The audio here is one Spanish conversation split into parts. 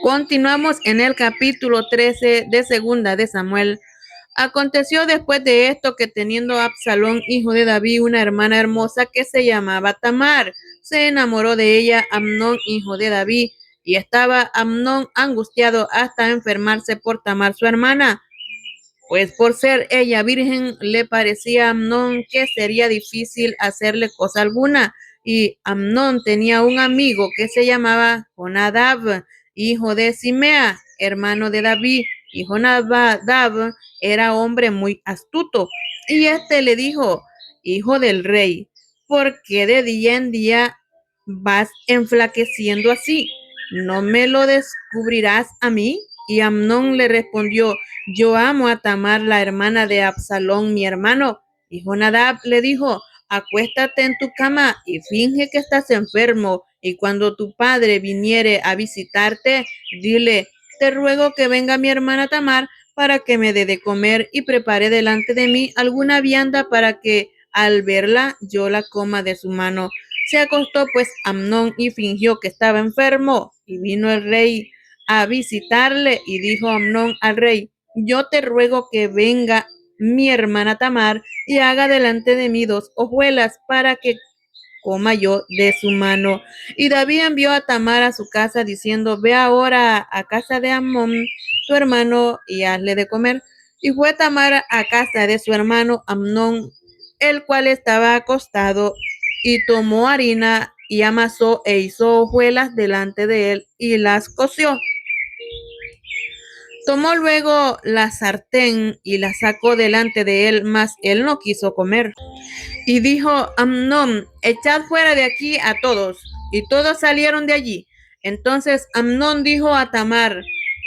Continuamos en el capítulo 13 de Segunda de Samuel. Aconteció después de esto que teniendo Absalón, hijo de David, una hermana hermosa que se llamaba Tamar, se enamoró de ella Amnón, hijo de David, y estaba Amnón angustiado hasta enfermarse por Tamar su hermana, pues por ser ella virgen le parecía a Amnón que sería difícil hacerle cosa alguna. Y Amnón tenía un amigo que se llamaba Jonadab, hijo de Simea, hermano de David. Y Jonadab era hombre muy astuto. Y este le dijo: hijo del rey, ¿por qué de día en día vas enflaqueciendo así? ¿No me lo descubrirás a mí? Y Amnón le respondió: yo amo a Tamar, la hermana de Absalón, mi hermano. Y Jonadab le dijo: acuéstate en tu cama y finge que estás enfermo, y cuando tu padre viniere a visitarte, dile: te ruego que venga mi hermana Tamar para que me dé de comer y prepare delante de mí alguna vianda para que al verla yo la coma de su mano. Se acostó pues Amnón y fingió que estaba enfermo, y vino el rey a visitarle, y dijo Amnón al rey: yo te ruego que venga mi hermana Tamar y haga delante de mí 2 hojuelas para que coma yo de su mano. Y David envió a Tamar a su casa diciendo: ve ahora a casa de Amnón, tu hermano, y hazle de comer. Y fue Tamar a casa de su hermano Amnón, el cual estaba acostado, y tomó harina y amasó e hizo hojuelas delante de él y las coció. Tomó luego la sartén y la sacó delante de él, mas él no quiso comer. Y dijo Amnón: echad fuera de aquí a todos. Y todos salieron de allí. Entonces Amnón dijo a Tamar: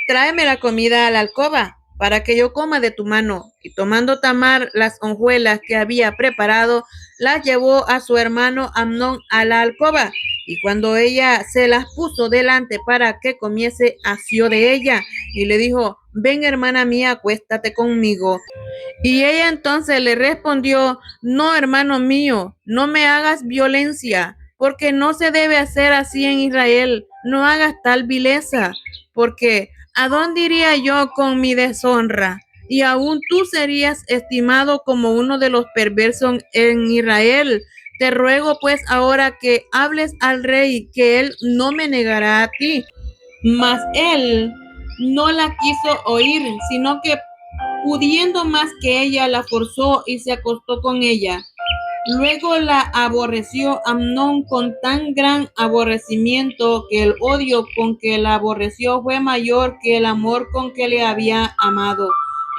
tráeme la comida a la alcoba, para que yo coma de tu mano. Y tomando Tamar las hojuelas que había preparado, las llevó a su hermano Amnón a la alcoba. Y cuando ella se las puso delante para que comiese, asió de ella y le dijo: ven, hermana mía, acuéstate conmigo. Y ella entonces le respondió: no, hermano mío, no me hagas violencia, porque no se debe hacer así en Israel. No hagas tal vileza, porque ¿a dónde iría yo con mi deshonra? Y aún tú serías estimado como uno de los perversos en Israel. Te ruego pues ahora que hables al rey, que él no me negará a ti. Mas él no la quiso oír, sino que pudiendo más que ella, la forzó y se acostó con ella. Luego la aborreció Amnón con tan gran aborrecimiento que el odio con que la aborreció fue mayor que el amor con que le había amado.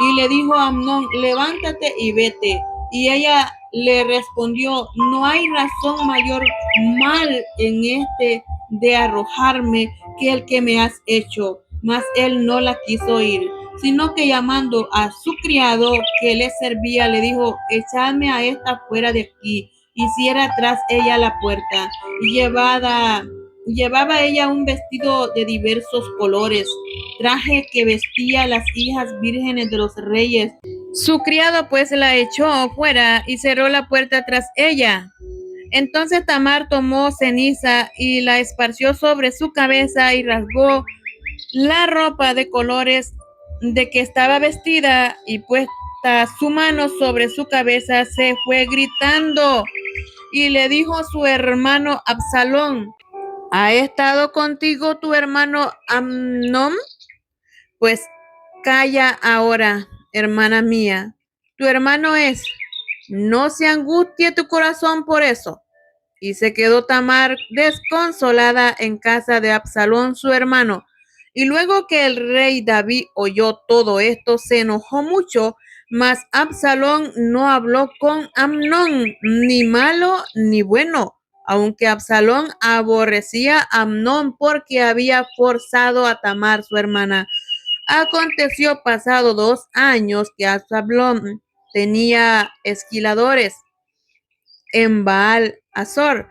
Y le dijo a Amnón: levántate y vete. Y ella le respondió: no hay razón mayor mal en este de arrojarme que el que me has hecho. Mas él no la quiso oír, sino que llamando a su criado que le servía, le dijo: echadme a esta fuera de aquí. Y cierra tras ella la puerta. Y llevaba ella un vestido de diversos colores, traje que vestía a las hijas vírgenes de los reyes. Su criado pues la echó fuera y cerró la puerta tras ella. Entonces Tamar tomó ceniza y la esparció sobre su cabeza y rasgó la ropa de colores de que estaba vestida, y puesta su mano sobre su cabeza se fue gritando, y le dijo a su hermano Absalón: ¿ha estado contigo tu hermano Amnón? Pues calla ahora, hermana mía, tu hermano es, no se angustie tu corazón por eso. Y se quedó Tamar desconsolada en casa de Absalón su hermano. Y luego que el rey David oyó todo esto, se enojó mucho, mas Absalón no habló con Amnón, ni malo ni bueno, aunque Absalón aborrecía a Amnón porque había forzado a Tamar su hermana. Aconteció pasado 2 años que Absalón tenía esquiladores en Baal Azor,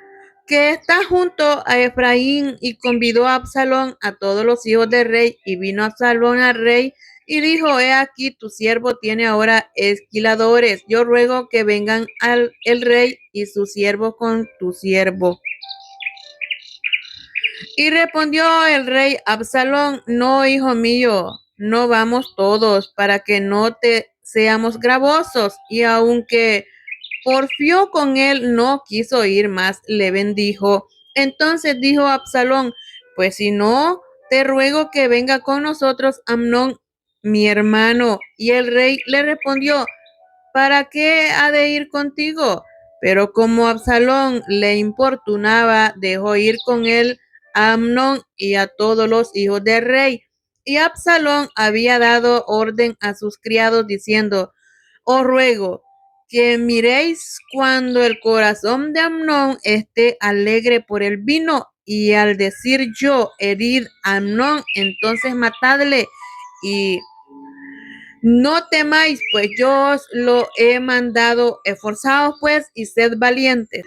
que está junto a Efraín, y convidó a Absalón a todos los hijos del rey. Y vino Absalón al rey y dijo: he aquí, tu siervo tiene ahora esquiladores. Yo ruego que vengan el rey y su siervo con tu siervo. Y respondió el rey Absalón: no, hijo mío, no vamos todos, para que no te seamos gravosos. Y aunque porfió con él, no quiso ir más, le bendijo. Entonces dijo Absalón: pues si no, te ruego que venga con nosotros Amnón, mi hermano. Y el rey le respondió: ¿para qué ha de ir contigo? Pero como Absalón le importunaba, dejó ir con él a Amnón y a todos los hijos del rey. Y Absalón había dado orden a sus criados diciendo: os ruego que miréis cuando el corazón de Amnón esté alegre por el vino, y al decir yo: herid a Amnón, entonces matadle, y no temáis, pues yo os lo he mandado. Esforzaos pues y sed valientes.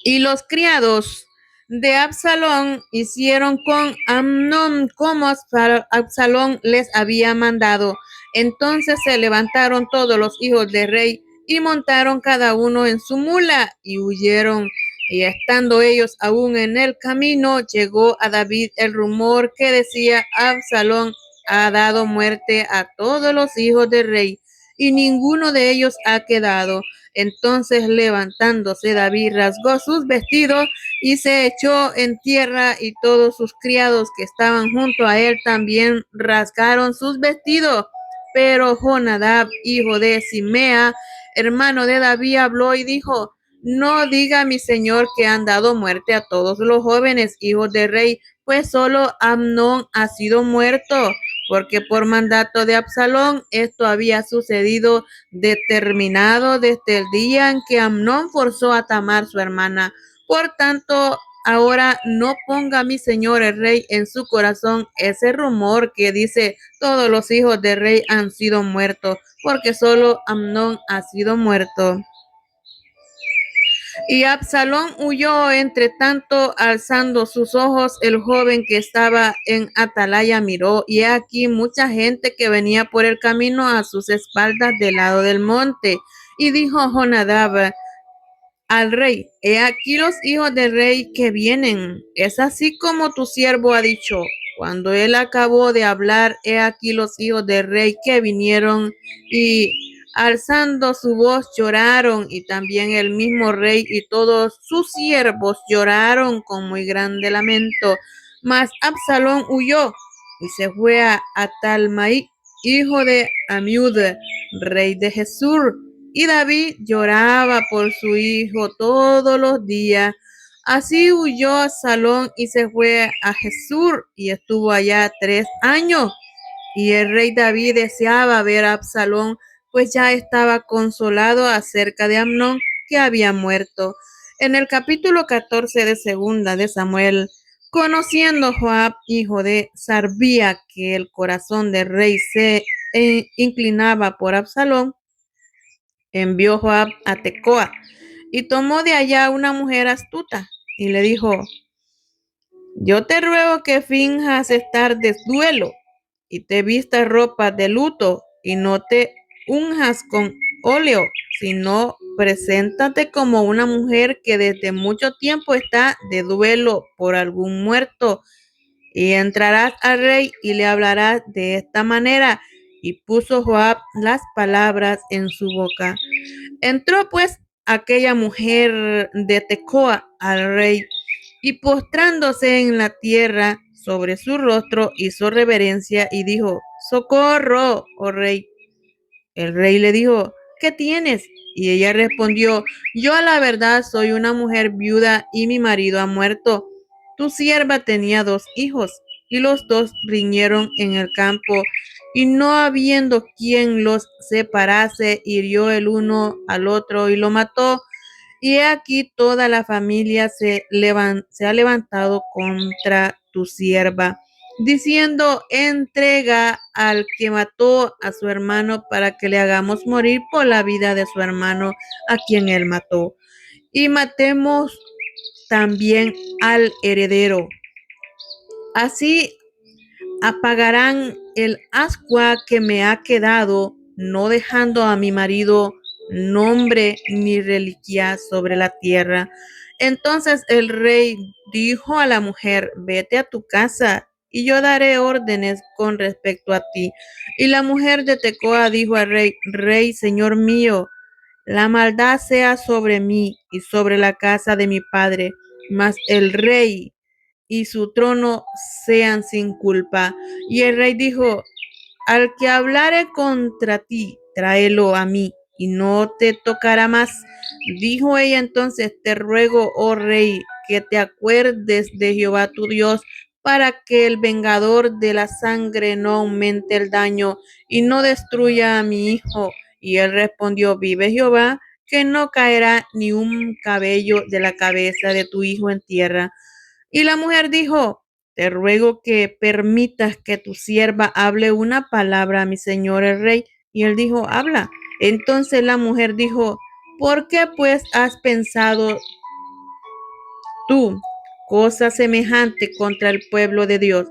Y los criados de Absalón hicieron con Amnón como Absalón les había mandado. Entonces se levantaron todos los hijos del rey y montaron cada uno en su mula y huyeron. Y estando ellos aún en el camino, llegó a David el rumor que decía: Absalón ha dado muerte a todos los hijos del rey, y ninguno de ellos ha quedado. Entonces levantándose David rasgó sus vestidos y se echó en tierra, y todos sus criados que estaban junto a él también rasgaron sus vestidos. Pero Jonadab, hijo de Simea, hermano de David, habló y dijo: no diga mi señor que han dado muerte a todos los jóvenes hijos del rey, pues solo Amnón ha sido muerto, porque por mandato de Absalón esto había sucedido, determinado desde el día en que Amnón forzó a Tamar su hermana. Por tanto, ahora no ponga mi señor el rey en su corazón ese rumor que dice: todos los hijos del rey han sido muertos, porque solo Amnón ha sido muerto. Y Absalón huyó. Entre tanto, alzando sus ojos, el joven que estaba en atalaya miró, y aquí mucha gente que venía por el camino a sus espaldas del lado del monte. Y dijo Jonadab al rey: he aquí los hijos del rey que vienen. Es así como tu siervo ha dicho. Cuando él acabó de hablar, he aquí los hijos del rey que vinieron, y alzando su voz lloraron, y también el mismo rey y todos sus siervos lloraron con muy grande lamento. Mas Absalón huyó y se fue a Talmai, hijo de Amiud, rey de Jesús. Y David lloraba por su hijo todos los días. Así huyó Absalón y se fue a Jesús y estuvo allá 3 años. Y el rey David deseaba ver a Absalón, pues ya estaba consolado acerca de Amnón, que había muerto. En el capítulo 14 de Segunda de Samuel, conociendo Joab, hijo de Sarbía, que el corazón del rey se inclinaba por Absalón, envió Joab a Tecoa y tomó de allá una mujer astuta y le dijo: yo te ruego que finjas estar de duelo y te vistas ropas de luto y no te unjas con óleo, sino preséntate como una mujer que desde mucho tiempo está de duelo por algún muerto, y entrarás al rey y le hablarás de esta manera. Y puso Joab las palabras en su boca. Entró pues aquella mujer de Tecoa al rey, y postrándose en la tierra sobre su rostro, hizo reverencia y dijo: socorro, oh rey. El rey le dijo: ¿qué tienes? Y ella respondió: yo a la verdad soy una mujer viuda y mi marido ha muerto. Tu sierva tenía 2 hijos, y los 2 riñeron en el campo, y no habiendo quien los separase, hirió el uno al otro y lo mató. Y he aquí toda la familia se ha levantado contra tu sierva, diciendo: entrega al que mató a su hermano, para que le hagamos morir por la vida de su hermano a quien él mató, y matemos también al heredero. Así apagarán el ascua que me ha quedado, no dejando a mi marido nombre ni reliquia sobre la tierra. Entonces el rey dijo a la mujer, vete a tu casa y yo daré órdenes con respecto a ti. Y la mujer de Tecoa dijo al rey, rey, señor mío, la maldad sea sobre mí y sobre la casa de mi padre, mas el rey y su trono sean sin culpa. Y el rey dijo, al que hablare contra ti, tráelo a mí, y no te tocará más. Dijo ella entonces, te ruego, oh rey, que te acuerdes de Jehová tu Dios, para que el vengador de la sangre no aumente el daño y no destruya a mi hijo. Y él respondió, vive Jehová, que no caerá ni un cabello de la cabeza de tu hijo en tierra. Y la mujer dijo, te ruego que permitas que tu sierva hable una palabra a mi señor el rey. Y él dijo, habla. Entonces la mujer dijo, ¿por qué pues has pensado tú cosa semejante contra el pueblo de Dios?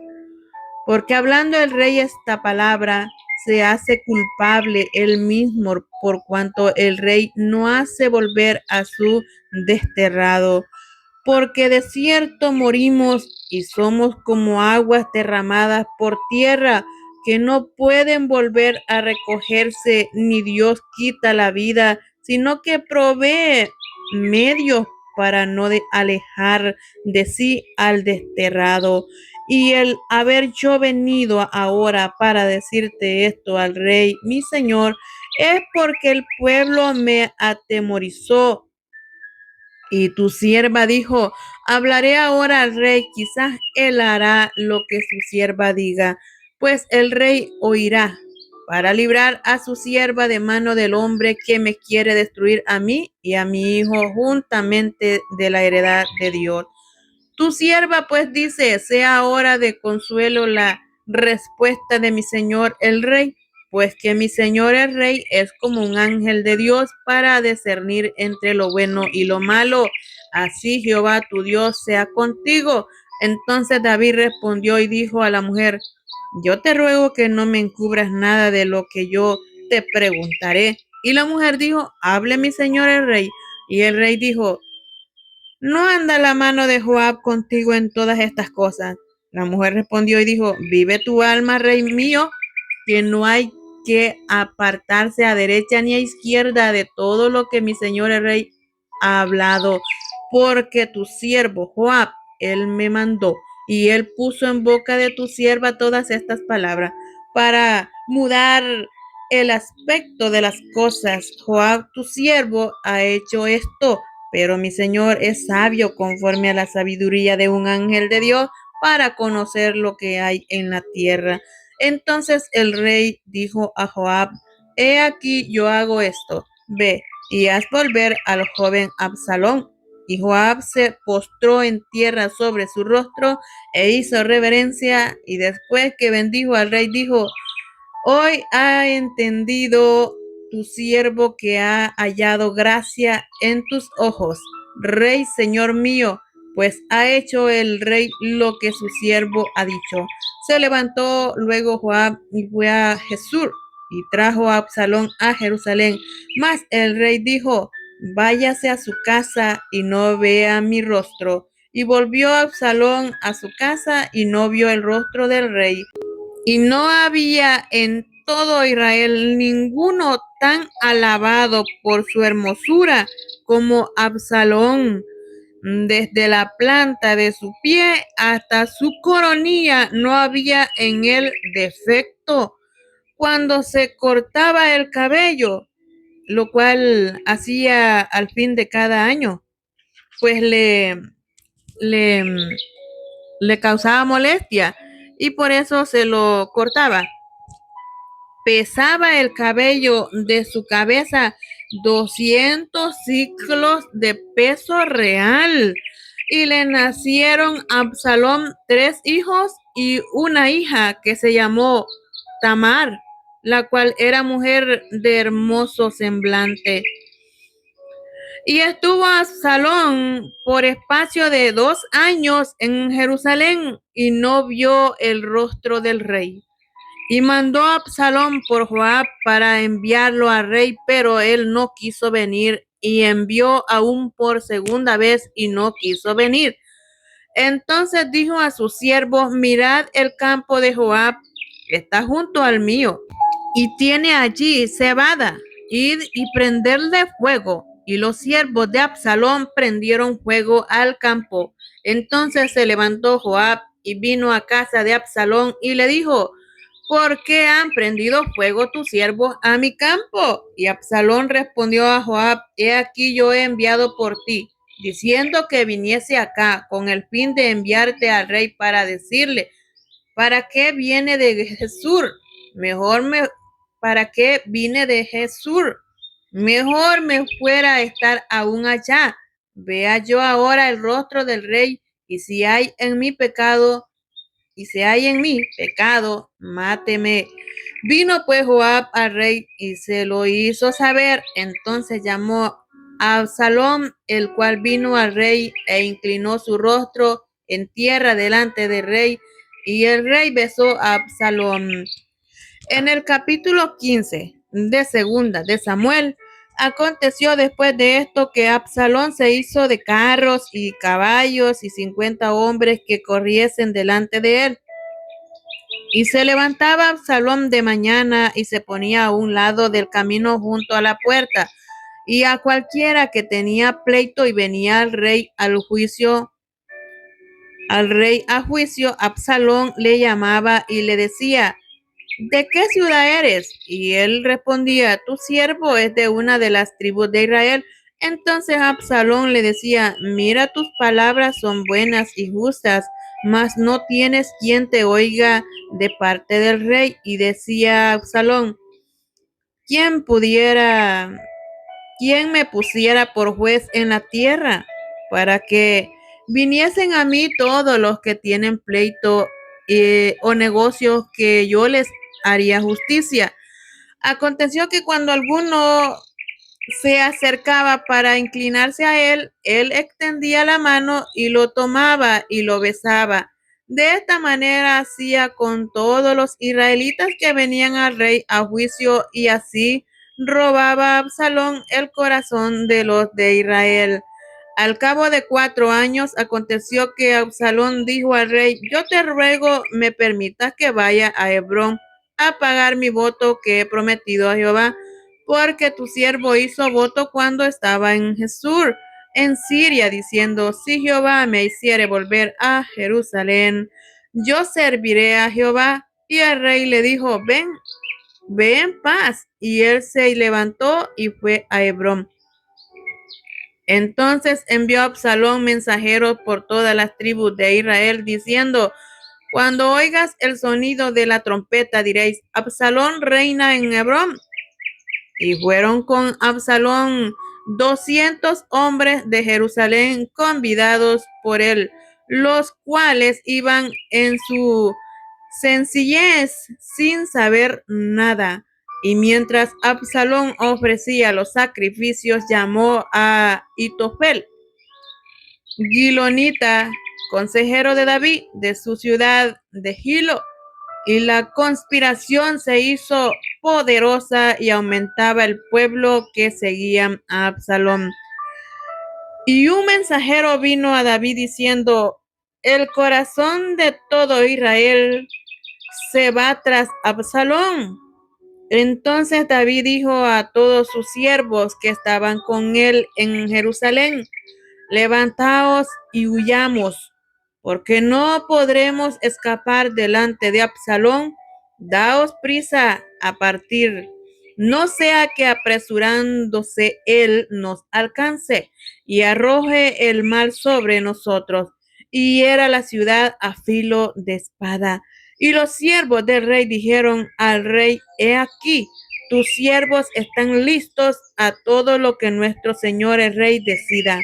Porque hablando el rey esta palabra, se hace culpable él mismo, por cuanto el rey no hace volver a su desterrado. Porque de cierto morimos y somos como aguas derramadas por tierra, que no pueden volver a recogerse, ni Dios quita la vida, sino que provee medios para no alejar de sí al desterrado. Y el haber yo venido ahora para decirte esto al rey, mi señor, es porque el pueblo me atemorizó. Y tu sierva dijo, hablaré ahora al rey, quizás él hará lo que su sierva diga, pues el rey oirá para librar a su sierva de mano del hombre que me quiere destruir a mí y a mi hijo juntamente de la heredad de Dios. Tu sierva pues dice, sea ahora de consuelo la respuesta de mi señor el rey, pues que mi señor el rey es como un ángel de Dios para discernir entre lo bueno y lo malo. Así Jehová tu Dios sea contigo. Entonces David respondió y dijo a la mujer, yo te ruego que no me encubras nada de lo que yo te preguntaré. Y la mujer dijo, hable mi señor el rey. Y el rey dijo, ¿no anda la mano de Joab contigo en todas estas cosas? La mujer respondió y dijo, vive tu alma, rey mío, que no hay que apartarse a derecha ni a izquierda de todo lo que mi señor el rey ha hablado, porque tu siervo Joab, él me mandó, y él puso en boca de tu sierva todas estas palabras para mudar el aspecto de las cosas. Joab, tu siervo, ha hecho esto, pero mi señor es sabio conforme a la sabiduría de un ángel de Dios para conocer lo que hay en la tierra. Entonces el rey dijo a Joab, he aquí yo hago esto, ve y haz volver al joven Absalón. Y Joab se postró en tierra sobre su rostro e hizo reverencia, y después que bendijo al rey dijo, hoy ha entendido tu siervo que ha hallado gracia en tus ojos, rey señor mío, pues ha hecho el rey lo que su siervo ha dicho. Se levantó luego Joab y fue a Jesús y trajo a Absalón a Jerusalén. Mas el rey dijo, váyase a su casa y no vea mi rostro. Y volvió Absalón a su casa y no vio el rostro del rey. Y no había en todo Israel ninguno tan alabado por su hermosura como Absalón. Desde la planta de su pie hasta su coronilla no había en él defecto. Cuando se cortaba el cabello, lo cual hacía al fin de cada año, pues le, le causaba molestia y por eso se lo cortaba. Pesaba el cabello de su cabeza 200 ciclos de peso real. Y le nacieron a Absalón 3 hijos y una hija que se llamó Tamar, la cual era mujer de hermoso semblante. Y estuvo Absalón por espacio de 2 años en Jerusalén y no vio el rostro del rey. Y mandó a Absalón por Joab para enviarlo al rey, pero él no quiso venir y envió aún por segunda vez y no quiso venir. Entonces dijo a sus siervos: mirad, el campo de Joab está junto al mío y tiene allí cebada. Id y prenderle fuego. Y los siervos de Absalón prendieron fuego al campo. Entonces se levantó Joab y vino a casa de Absalón y le dijo: ¿por qué han prendido fuego tus siervos a mi campo? Y Absalón respondió a Joab: he aquí yo he enviado por ti, diciendo que viniese acá con el fin de enviarte al rey para decirle: ¿para qué viene de Jesús? ¿Para qué vine de Jesús? Mejor me fuera a estar aún allá. Vea yo ahora el rostro del rey, y si hay en mí pecado, máteme. Vino pues Joab al rey y se lo hizo saber. Entonces llamó a Absalón, el cual vino al rey e inclinó su rostro en tierra delante del rey, y el rey besó a Absalón. En el capítulo 15 de Segunda de Samuel, aconteció después de esto que Absalón se hizo de carros y caballos y 50 hombres que corriesen delante de él. Y se levantaba Absalón de mañana y se ponía a un lado del camino junto a la puerta, y a cualquiera que tenía pleito y venía al rey a juicio, Absalón le llamaba y le decía: ¿de qué ciudad eres? Y él respondía: tu siervo es de una de las tribus de Israel. Entonces Absalón le decía: mira, tus palabras son buenas y justas, mas no tienes quien te oiga de parte del rey. Y decía Absalón: ¿quién me pusiera por juez en la tierra, para que viniesen a mí todos los que tienen pleito o negocios, que yo les haría justicia? Aconteció que cuando alguno se acercaba para inclinarse a él, él extendía la mano y lo tomaba y lo besaba. De esta manera hacía con todos los israelitas que venían al rey a juicio, y así robaba a Absalón el corazón de los de Israel. Al cabo de 4 años aconteció que Absalón dijo al rey: yo te ruego me permitas que vaya a Hebrón a pagar mi voto que he prometido a Jehová, porque tu siervo hizo voto cuando estaba en Jesús, en Siria, diciendo: si Jehová me hiciere volver a Jerusalén, yo serviré a Jehová. Y el rey le dijo: ve en paz. Y él se levantó y fue a Hebrón. Entonces envió Absalón mensajeros por todas las tribus de Israel, diciendo: cuando oigas el sonido de la trompeta, diréis: Absalón reina en Hebrón. Y fueron con Absalón 200 hombres de Jerusalén, convidados por él, los cuales iban en su sencillez, sin saber nada. Y mientras Absalón ofrecía los sacrificios, llamó a Itofel, Gilonita, consejero de David, de su ciudad de Gilo, y la conspiración se hizo poderosa y aumentaba el pueblo que seguían a Absalón. Y un mensajero vino a David diciendo: el corazón de todo Israel se va tras Absalón. Entonces David dijo a todos sus siervos que estaban con él en Jerusalén: levantaos y huyamos, porque no podremos escapar delante de Absalón. Daos prisa a partir, no sea que apresurándose él nos alcance y arroje el mal sobre nosotros, y hiera la ciudad a filo de espada. Y los siervos del rey dijeron al rey: he aquí, tus siervos están listos a todo lo que nuestro señor el rey decida.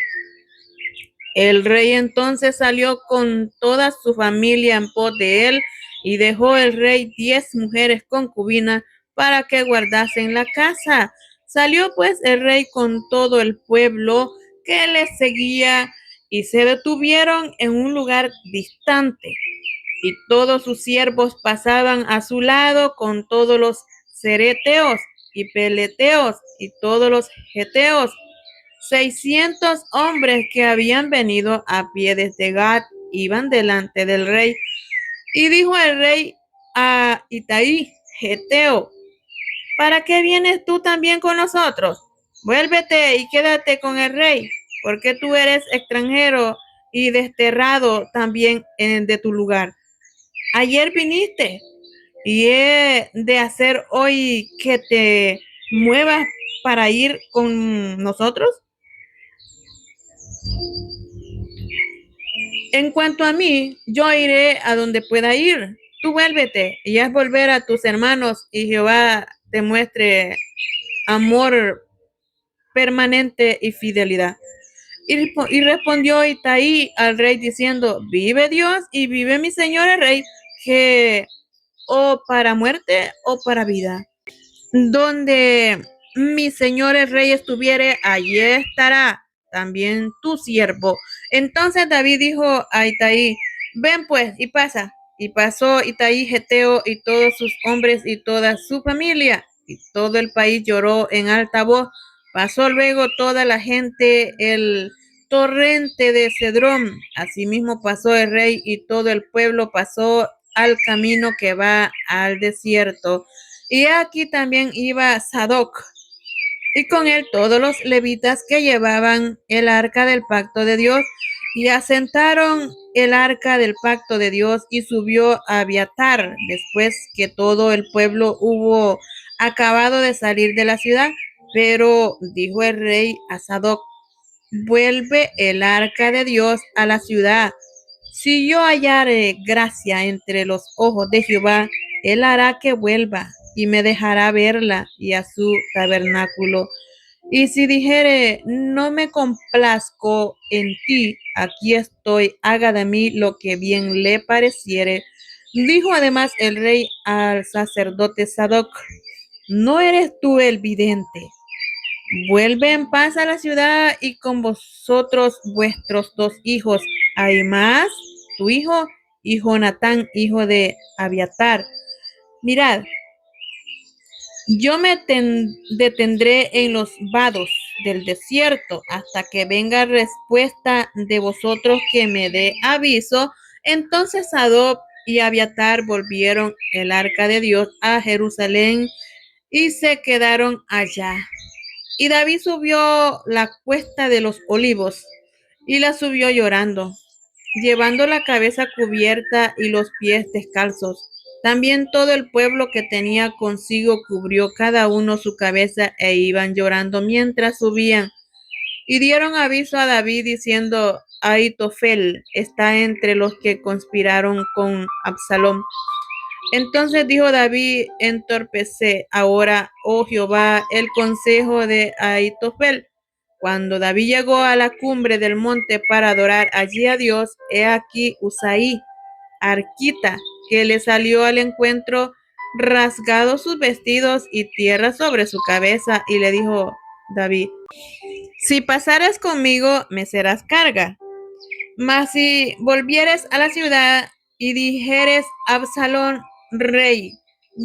El rey entonces salió con toda su familia en pos de él, y dejó el rey 10 mujeres concubinas para que guardasen la casa. Salió pues el rey con todo el pueblo que le seguía, y se detuvieron en un lugar distante. Y todos sus siervos pasaban a su lado, con todos los cereteos y peleteos y todos los geteos, 600 hombres que habían venido a pie desde Gat iban delante del rey. Y dijo el rey a Itaí, Geteo, ¿para qué vienes tú también con nosotros? Vuélvete y quédate con el rey, porque tú eres extranjero y desterrado también de tu lugar. Ayer viniste y he de hacer hoy que te muevas para ir con nosotros. En cuanto a mí, yo iré a donde pueda ir. Tú vuélvete y haz volver a tus hermanos y Jehová te muestre amor permanente y fidelidad. Y respondió Itaí al rey diciendo, vive Dios y vive mi señor el rey, que o para muerte o para vida. Donde mi señor el rey estuviere, allí estará también tu siervo. Entonces David dijo a Itaí, ven pues y pasa. Y pasó Itaí Geteo y todos sus hombres y toda su familia. Y todo el país lloró en alta voz. Pasó luego toda la gente el torrente de Cedrón. Asimismo pasó el rey y todo el pueblo pasó al camino que va al desierto. Y aquí también iba Sadoc, y con él todos los levitas que llevaban el arca del pacto de Dios, y asentaron el arca del pacto de Dios, y subió a Abiatar, después que todo el pueblo hubo acabado de salir de la ciudad. Pero dijo el rey a Sadoc, vuelve el arca de Dios a la ciudad. Si yo hallare gracia entre los ojos de Jehová, él hará que vuelva y me dejará verla y a su tabernáculo. Y si dijere, no me complazco en ti, aquí estoy, haga de mí lo que bien le pareciere. Dijo además el rey al sacerdote Sadoc, ¿no eres tú el vidente? Vuelve en paz a la ciudad y con vosotros vuestros 2 hijos, Ahimaas, tu hijo, y Jonatán, hijo de Abiatar. Mirad, yo me detendré en los vados del desierto hasta que venga respuesta de vosotros que me dé aviso. Entonces Sadoc y Abiatar volvieron el arca de Dios a Jerusalén y se quedaron allá. Y David subió la cuesta de los olivos y la subió llorando, llevando la cabeza cubierta y los pies descalzos. También todo el pueblo que tenía consigo cubrió cada uno su cabeza e iban llorando mientras subían. Y dieron aviso a David diciendo, Ahitofel está entre los que conspiraron con Absalom. Entonces dijo David, entorpece ahora, oh Jehová, el consejo de Ahitofel. Cuando David llegó a la cumbre del monte para adorar allí a Dios, he aquí Usaí, arquita, que le salió al encuentro, rasgado sus vestidos y tierra sobre su cabeza, y le dijo David, si pasares conmigo, me serás carga. Mas si volvieres a la ciudad y dijeres a Absalón, rey,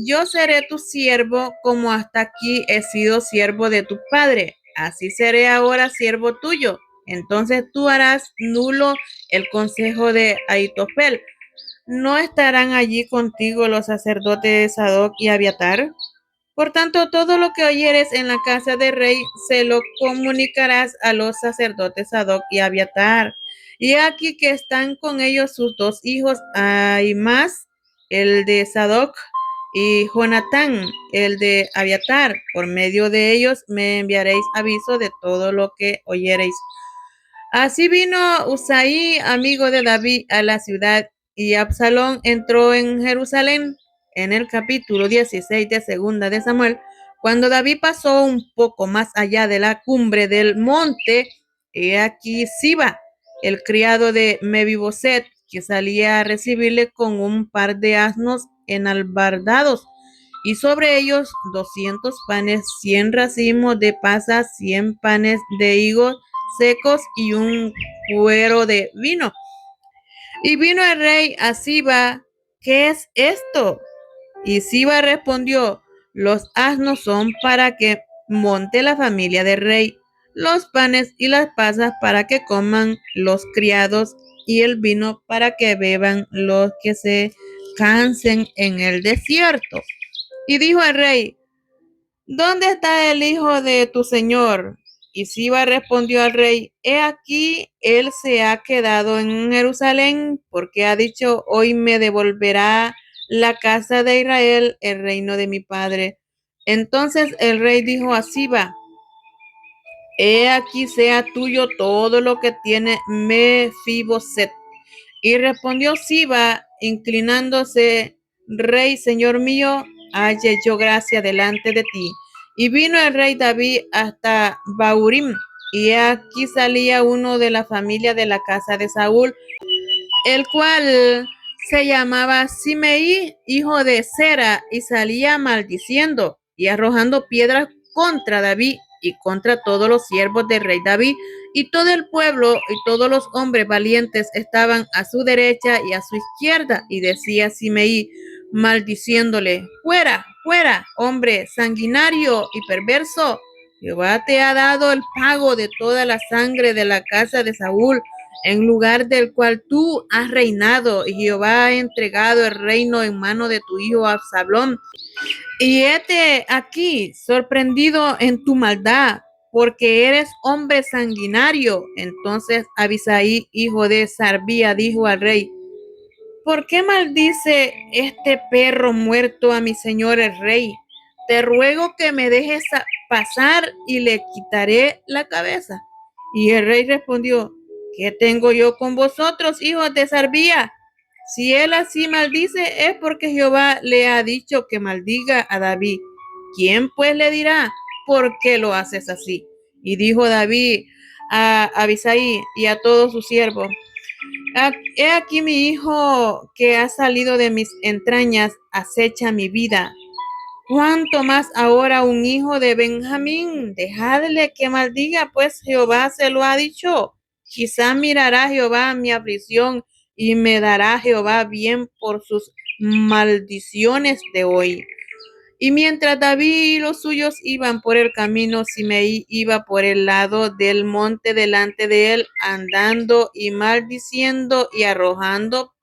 yo seré tu siervo como hasta aquí he sido siervo de tu padre, así seré ahora siervo tuyo. Entonces tú harás nulo el consejo de Ahitofel. ¿No estarán allí contigo los sacerdotes de Sadoc y Abiatar? Por tanto, todo lo que oyeres en la casa del rey se lo comunicarás a los sacerdotes Sadoc y Abiatar. Y aquí que están con ellos sus 2 hijos, Ahimaas, el de Sadoc, y Jonatán, el de Abiatar. Por medio de ellos me enviaréis aviso de todo lo que oyereis. Así vino Usaí, amigo de David, a la ciudad, y Absalón entró en Jerusalén. En el capítulo 16 de Segunda de Samuel, cuando David pasó un poco más allá de la cumbre del monte, he aquí Siba, el criado de Mefiboset, que salía a recibirle con un par de asnos enalbardados, y sobre ellos 200 panes, 100 racimos de pasas, 100 panes de higos secos y un cuero de vino. Y vino el rey a Siba, ¿qué es esto? Y Siba respondió, los asnos son para que monte la familia del rey. los panes y las pasas para que coman los criados y el vino para que beban los que se cansen en el desierto. Y dijo el rey: ¿Dónde está el hijo de tu señor? Y Siba respondió al rey: He aquí, él se ha quedado en Jerusalén, porque ha dicho: Hoy me devolverá la casa de Israel el reino de mi padre. Entonces el rey dijo a Siba: He aquí sea tuyo todo lo que tiene Mefiboset. Y respondió Siba, inclinándose: Rey, señor mío, halle yo gracia delante de ti. Y vino el rey David hasta Bahurim, y aquí salía uno de la familia de la casa de Saúl, el cual se llamaba Simeí, hijo de Sera, y salía maldiciendo y arrojando piedras contra David y contra todos los siervos del rey David. Y todo el pueblo y todos los hombres valientes estaban a su derecha y a su izquierda. Y decía Simeí, maldiciéndole: fuera, fuera, hombre sanguinario y perverso. Jehová te ha dado el pago de toda la sangre de la casa de Saúl, en lugar del cual tú has reinado, y Jehová ha entregado el reino en mano de tu hijo Absalón. Y hete aquí sorprendido en tu maldad, porque eres hombre sanguinario. Entonces Abisai, hijo de Sarbía, dijo al rey: ¿Por qué maldice este perro muerto a mi señor el rey? Te ruego que me dejes pasar y le quitaré la cabeza. Y el rey respondió: ¿Qué tengo yo con vosotros, hijos de Sarbía? Si él así maldice, es porque Jehová le ha dicho que maldiga a David. ¿Quién pues le dirá: ¿por qué lo haces así? Y dijo David a Abisai y a todos sus siervos: He aquí mi hijo que ha salido de mis entrañas acecha mi vida. ¿Cuánto más ahora un hijo de Benjamín? Dejadle que maldiga, pues Jehová se lo ha dicho. Quizá mirará Jehová mi aflicción y me dará Jehová bien por sus maldiciones de hoy. Y mientras David y los suyos iban por el camino, Simeí iba por el lado del monte delante de él, andando y maldiciendo y arrojando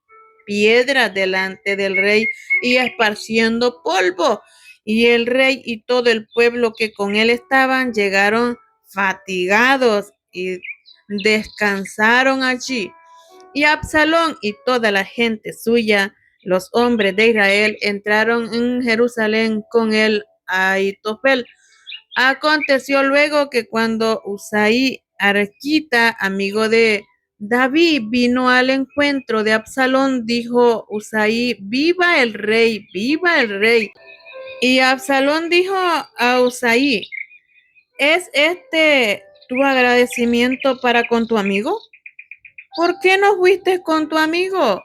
piedras delante del rey y esparciendo polvo. Y el rey y todo el pueblo que con él estaban llegaron fatigados y descansaron allí. Y Absalón y toda la gente suya, los hombres de Israel, entraron en Jerusalén con el Ahitofel. Aconteció luego que cuando Usai Arquita, amigo de David, vino al encuentro de Absalón, dijo Usai: viva el rey, viva el rey. Y Absalón dijo a Usai: ¿es este tu agradecimiento para con tu amigo? ¿Por qué no fuiste con tu amigo?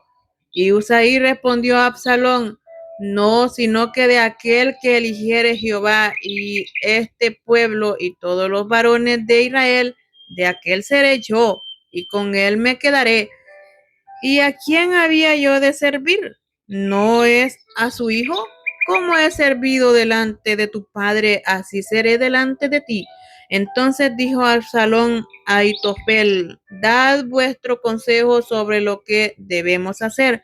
Y Usai respondió a Absalón: no, sino que de aquel que eligiere Jehová y este pueblo y todos los varones de Israel, de aquel seré yo, y con él me quedaré. ¿Y a quién había yo de servir? ¿No es a su hijo? Como he servido delante de tu padre, así seré delante de ti. Entonces dijo Absalón a Ahitofel: dad vuestro consejo sobre lo que debemos hacer.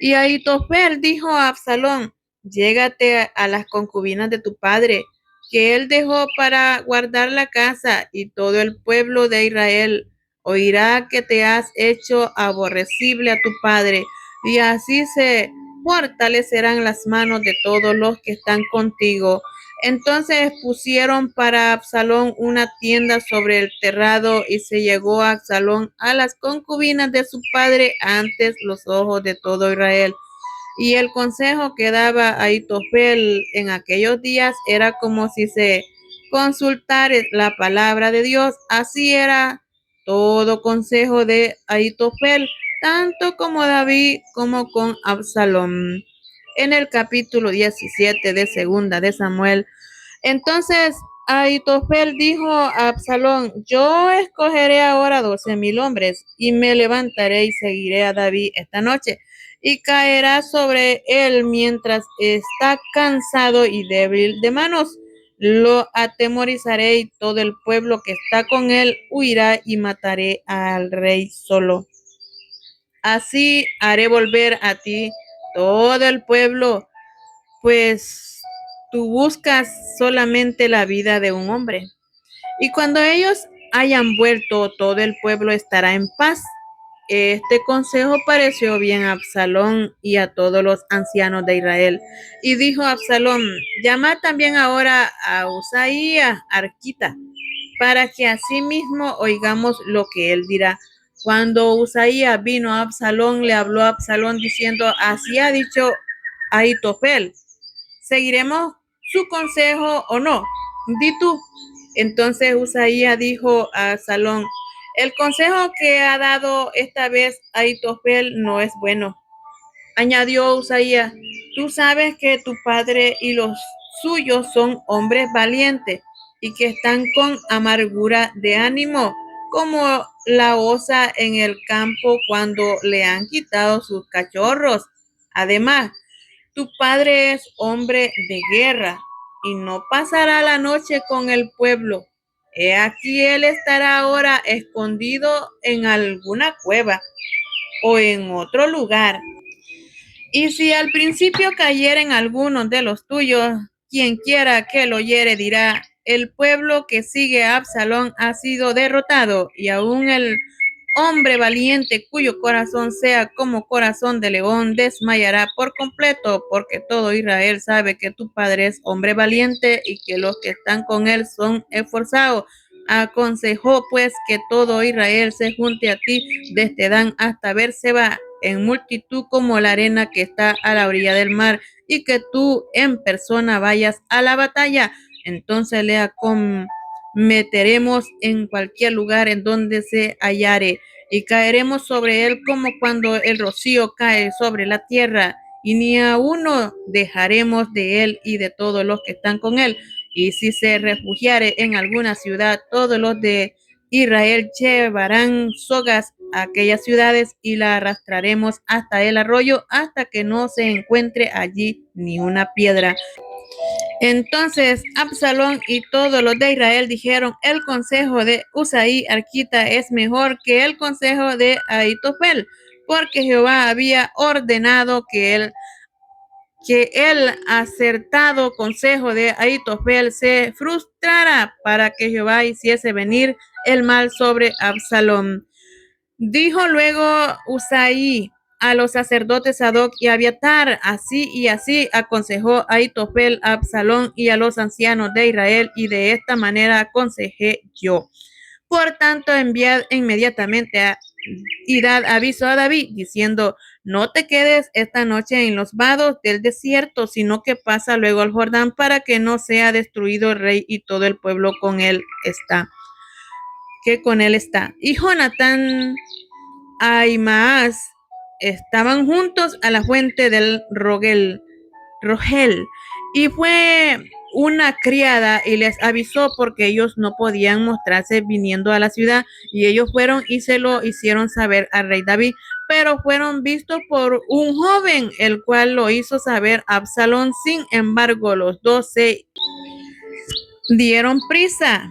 Y Ahitofel dijo a Absalón: llégate a las concubinas de tu padre, que él dejó para guardar la casa, y todo el pueblo de Israel oirá que te has hecho aborrecible a tu padre, y así se fortalecerán las manos de todos los que están contigo. Entonces pusieron para Absalón una tienda sobre el terrado, y se llegó a Absalón a las concubinas de su padre antes los ojos de todo Israel. Y el consejo que daba Ahitofel en aquellos días era como si se consultara la palabra de Dios. Así era todo consejo de Ahitofel, tanto como David como con Absalón. En el capítulo 17 de Segunda de Samuel, entonces Ahitofel dijo a Absalón: yo escogeré ahora 12,000 hombres, y me levantaré y seguiré a David esta noche, y caerá sobre él mientras está cansado y débil de manos. lo atemorizaré y todo el pueblo que está con él huirá y mataré al rey solo. Así haré volver a ti todo el pueblo, pues tú buscas solamente la vida de un hombre. Y cuando ellos hayan vuelto, todo el pueblo estará en paz. Este consejo pareció bien a Absalón y a todos los ancianos de Israel. Y dijo Absalón: llama también ahora a Usaías, arquita, para que asimismo oigamos lo que él dirá. Cuando Usaías vino a Absalón, le habló a Absalón diciendo: así ha dicho Ahitofel, ¿seguiremos su consejo o no? Di tú. Entonces Usaías dijo a Absalón: el consejo que ha dado esta vez Ahitofel no es bueno. Añadió Usaías: tú sabes que tu padre y los suyos son hombres valientes y que están con amargura de ánimo, como la osa en el campo cuando le han quitado sus cachorros. Además, tu padre es hombre de guerra y no pasará la noche con el pueblo. He aquí él estará ahora escondido en alguna cueva o en otro lugar. Y si al principio cayeren algunos de los tuyos, quien quiera que lo oyere dirá: el pueblo que sigue a Absalón ha sido derrotado, y aún el hombre valiente cuyo corazón sea como corazón de león desmayará por completo, porque todo Israel sabe que tu padre es hombre valiente y que los que están con él son esforzados. Aconsejó pues que todo Israel se junte a ti desde Dan hasta Berseba en multitud como la arena que está a la orilla del mar, y que tú en persona vayas a la batalla. Entonces le acometeremos en cualquier lugar en donde se hallare, y caeremos sobre él como cuando el rocío cae sobre la tierra, y ni a uno dejaremos de él y de todos los que están con él. Y si se refugiare en alguna ciudad, todos los de Israel llevarán sogas a aquellas ciudades y la arrastraremos hasta el arroyo hasta que no se encuentre allí ni una piedra. Entonces Absalón y todos los de Israel dijeron: el consejo de Usaí arquita es mejor que el consejo de Ahitofel, porque Jehová había ordenado que el acertado consejo de Ahitofel se frustrara para que Jehová hiciese venir el mal sobre Absalón. Dijo luego Usaí a los sacerdotes Sadoc y Abiatar: así y así aconsejó Ahitofel a Absalón y a los ancianos de Israel, y de esta manera aconsejé yo. Por tanto, enviad inmediatamente y dad aviso a David, diciendo: no te quedes esta noche en los vados del desierto, sino que pasa luego al Jordán, para que no sea destruido el rey y todo el pueblo con él está. Y Jonatán y Ahimaas estaban juntos a la fuente del Rogel, y fue una criada y les avisó, porque ellos no podían mostrarse viniendo a la ciudad, y ellos fueron y se lo hicieron saber al rey David, pero fueron vistos por un joven, el cual lo hizo saber a Absalón. Sin embargo, los dos se dieron prisa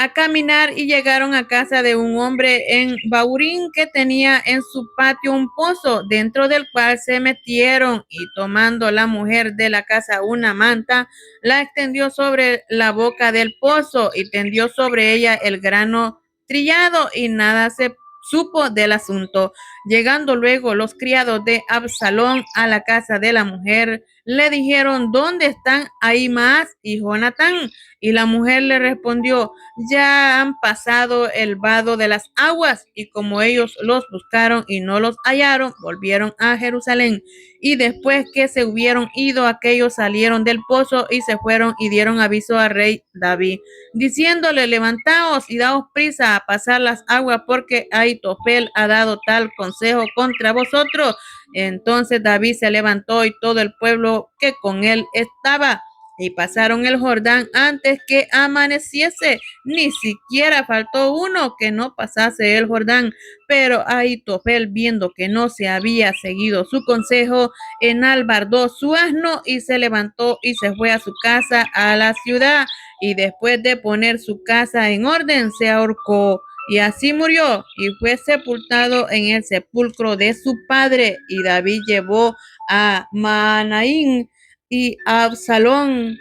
a caminar y llegaron a casa de un hombre en Baurín que tenía en su patio un pozo, dentro del cual se metieron, y tomando la mujer de la casa una manta, la extendió sobre la boca del pozo y tendió sobre ella el grano trillado, y nada se supo del asunto. Llegando luego los criados de Absalón a la casa de la mujer, le dijeron: ¿dónde están Ahimaas y Jonatán? Y la mujer le respondió: ya han pasado el vado de las aguas. Y como ellos los buscaron y no los hallaron, volvieron a Jerusalén. Y después que se hubieron ido, aquellos salieron del pozo y se fueron y dieron aviso al rey David, diciéndole: levantaos y daos prisa a pasar las aguas, porque Ahitofel ha dado tal consejo contra vosotros. Entonces David se levantó y todo el pueblo que con él estaba, y pasaron el Jordán antes que amaneciese. Ni siquiera faltó uno que no pasase el Jordán. Pero Ahitofel, viendo que no se había seguido su consejo, enalbardó su asno y se levantó y se fue a su casa a la ciudad. Y después de poner su casa en orden, se ahorcó. Y así murió y fue sepultado en el sepulcro de su padre. Y David llevó a Mahanaim y Absalón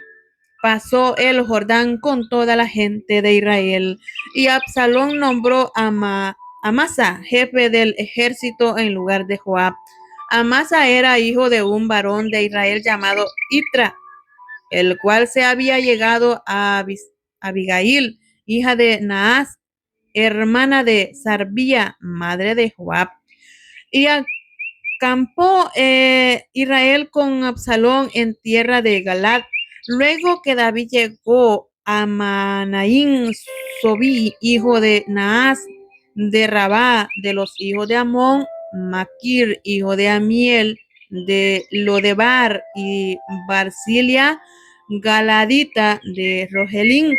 pasó el Jordán con toda la gente de Israel. Y Absalón nombró a Amasa jefe del ejército en lugar de Joab. Amasa era hijo de un varón de Israel llamado Itra, el cual se había llegado a Abigail, hija de Naas, hermana de Sarbía, madre de Joab. Y acampó Israel con Absalón en tierra de Galad. Luego que David llegó a Mahanaim, Sobí, hijo de Naas, de Rabá, de los hijos de Amón, Maquir, hijo de Amiel, de Lodebar, y Barzilia, Galadita, de Rogelín.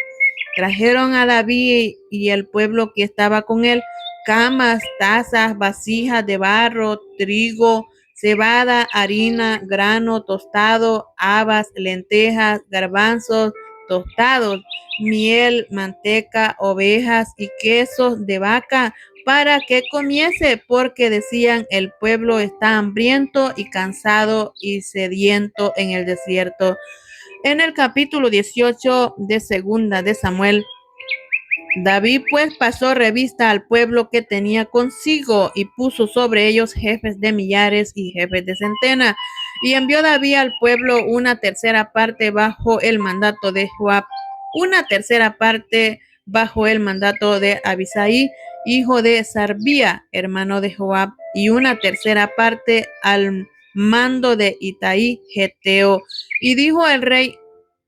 Trajeron a David y el pueblo que estaba con él camas, tazas, vasijas de barro, trigo, cebada, harina, grano tostado, habas, lentejas, garbanzos tostados, miel, manteca, ovejas y quesos de vaca para que comiese, porque decían: el pueblo está hambriento y cansado y sediento en el desierto. En el capítulo 18 de Segunda de Samuel, David pues pasó revista al pueblo que tenía consigo y puso sobre ellos jefes de millares y jefes de centenas. Y envió David al pueblo una tercera parte bajo el mandato de Joab, una tercera parte bajo el mandato de Abisai, hijo de Sarbía, hermano de Joab, y una tercera parte al mando de Itaí, Geteo. Y dijo el rey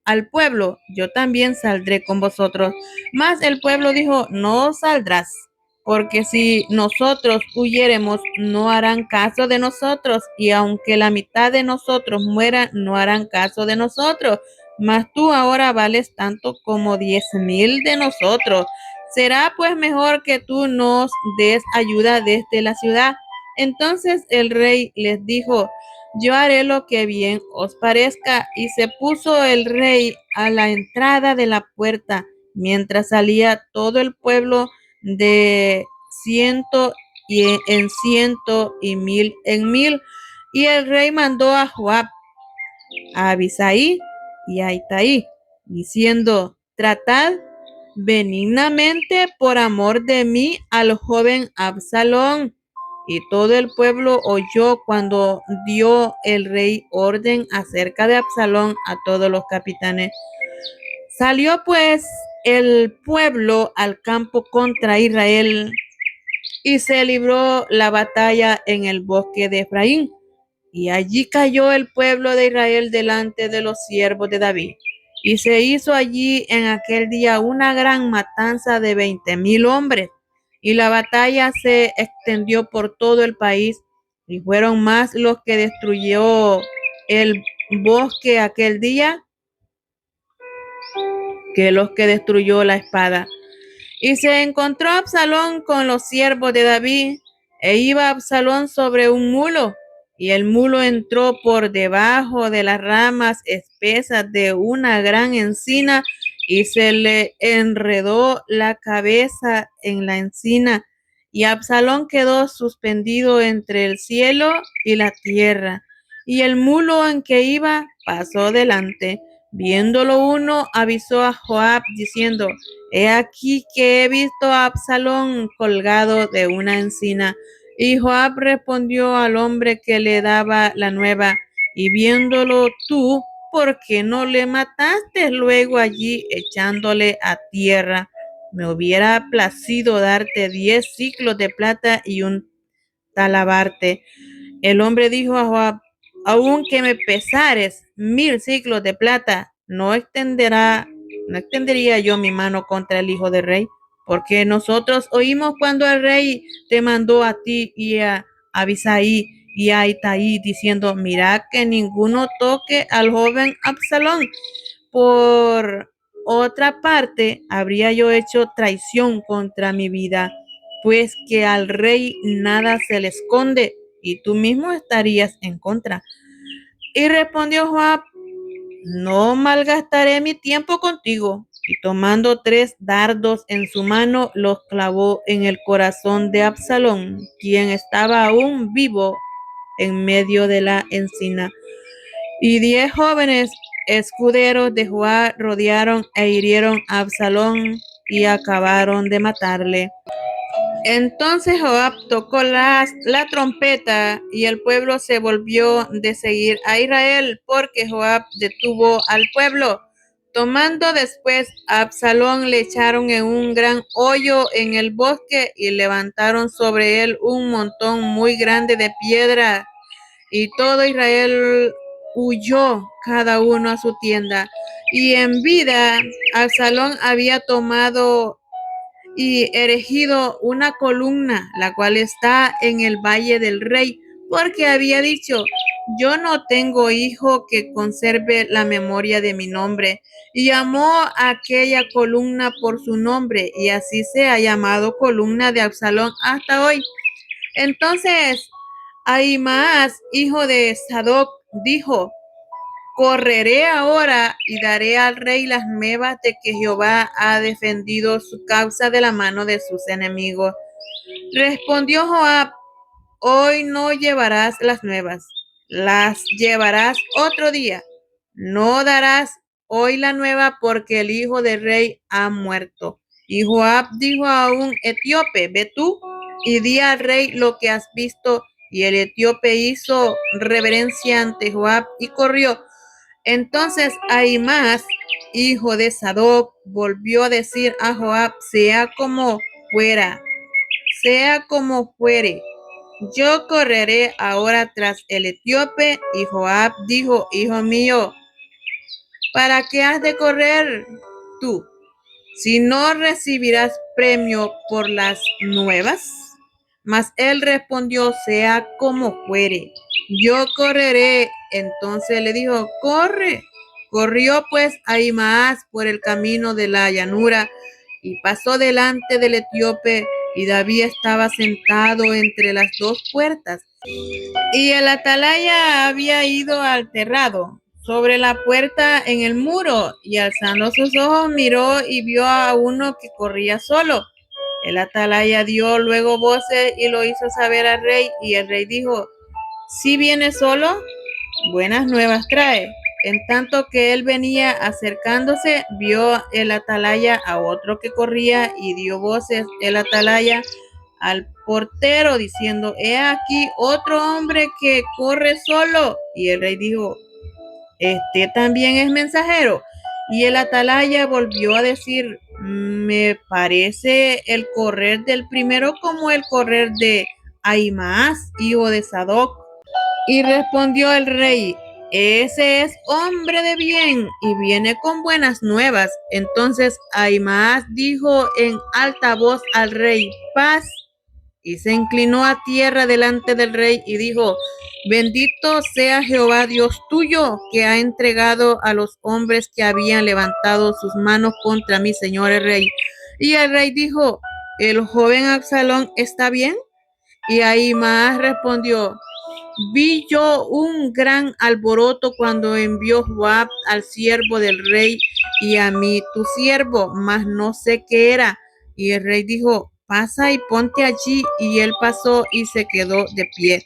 al pueblo: yo también saldré con vosotros. Mas el pueblo dijo: no saldrás, porque si nosotros huyéremos, no harán caso de nosotros, y aunque la mitad de nosotros muera, no harán caso de nosotros. Mas tú ahora vales tanto como 10,000 de nosotros. Será pues mejor que tú nos des ayuda desde la ciudad. Entonces el rey les dijo: yo haré lo que bien os parezca. Y se puso el rey a la entrada de la puerta, mientras salía todo el pueblo de ciento y en ciento y mil en mil. Y el rey mandó a Joab, a Abisai y a Itaí, diciendo: tratad benignamente por amor de mí al joven Absalón. Y todo el pueblo oyó cuando dio el rey orden acerca de Absalón a todos los capitanes. Salió pues el pueblo al campo contra Israel y se libró la batalla en el bosque de Efraín. Y allí cayó el pueblo de Israel delante de los siervos de David. Y se hizo allí en aquel día una gran matanza de 20,000 hombres. Y la batalla se extendió por todo el país. Y fueron más los que destruyó el bosque aquel día que los que destruyó la espada. Y se encontró Absalón con los siervos de David, e iba Absalón sobre un mulo, y el mulo entró por debajo de las ramas espesas de una gran encina, y se le enredó la cabeza en la encina, y Absalón quedó suspendido entre el cielo y la tierra, y el mulo en que iba pasó delante. Viéndolo uno, avisó a Joab diciendo: he aquí que he visto a Absalón colgado de una encina. Y Joab respondió al hombre que le daba la nueva: y viéndolo tú, ¿por qué no le mataste luego allí echándole a tierra? Me hubiera placido darte 10 siclos de plata y un talabarte. El hombre dijo a Joab: aunque me pesares 1,000 siclos de plata, no extendería yo mi mano contra el hijo del rey, porque nosotros oímos cuando el rey te mandó a ti y a Abisai y a Itaí diciendo: mirad que ninguno toque al joven Absalón. Por otra parte, habría yo hecho traición contra mi vida, pues que al rey nada se le esconde, y tú mismo estarías en contra. Y respondió Joab: no malgastaré mi tiempo contigo. Y tomando 3 dardos en su mano, los clavó en el corazón de Absalón, quien estaba aún vivo en medio de la encina. Y 10 jóvenes escuderos de Joab rodearon e hirieron a Absalón y acabaron de matarle. Entonces Joab tocó la trompeta y el pueblo se volvió de seguir a Israel, porque Joab detuvo al pueblo. Tomando después a Absalón, le echaron en un gran hoyo en el bosque y levantaron sobre él un montón muy grande de piedra. Y todo Israel huyó, cada uno a su tienda. Y en vida, Absalón había tomado y erigido una columna, la cual está en el valle del rey, porque había dicho: yo no tengo hijo que conserve la memoria de mi nombre. Y llamó a aquella columna por su nombre, y así se ha llamado columna de Absalón hasta hoy. Entonces Ahimaas, hijo de Sadoc, dijo: correré ahora y daré al rey las nuevas de que Jehová ha defendido su causa de la mano de sus enemigos. Respondió Joab: hoy no llevarás las nuevas, las llevarás otro día. No darás hoy la nueva, porque el hijo del rey ha muerto. Y Joab dijo a un etíope: ve tú y di al rey lo que has visto. Y el etíope hizo reverencia ante Joab y corrió. Entonces Ahimaas, hijo de Sadoc, volvió a decir a Joab: sea como fuere, yo correré ahora tras el etíope. Y Joab dijo: hijo mío, ¿para qué has de correr tú, si no recibirás premio por las nuevas? Mas él respondió: sea como fuere, yo correré. Entonces le dijo: corre. Corrió pues Ahimaas por el camino de la llanura y pasó delante del etíope, y David estaba sentado entre las 2 puertas. Y el atalaya había ido al terrado sobre la puerta en el muro, y alzando sus ojos miró y vio a uno que corría solo. El atalaya dio luego voces y lo hizo saber al rey, y el rey dijo: si viene solo, buenas nuevas trae. En tanto que él venía acercándose, vio el atalaya a otro que corría, y dio voces el atalaya al portero diciendo: he aquí otro hombre que corre solo. Y el rey dijo: este también es mensajero. Y el atalaya volvió a decir: me parece el correr del primero como el correr de Ahimaas, hijo de Sadoc. Y respondió el rey: ese es hombre de bien y viene con buenas nuevas. Entonces Ahimaas dijo en alta voz al rey: paz. Y se inclinó a tierra delante del rey y dijo: bendito sea Jehová Dios tuyo, que ha entregado a los hombres que habían levantado sus manos contra mi señor el rey. Y el rey dijo: ¿el joven Absalón está bien? Y Ahimaas respondió: vi yo un gran alboroto cuando envió Joab al siervo del rey y a mí tu siervo, mas no sé qué era. Y el rey dijo: pasa y ponte allí. Y él pasó y se quedó de pie.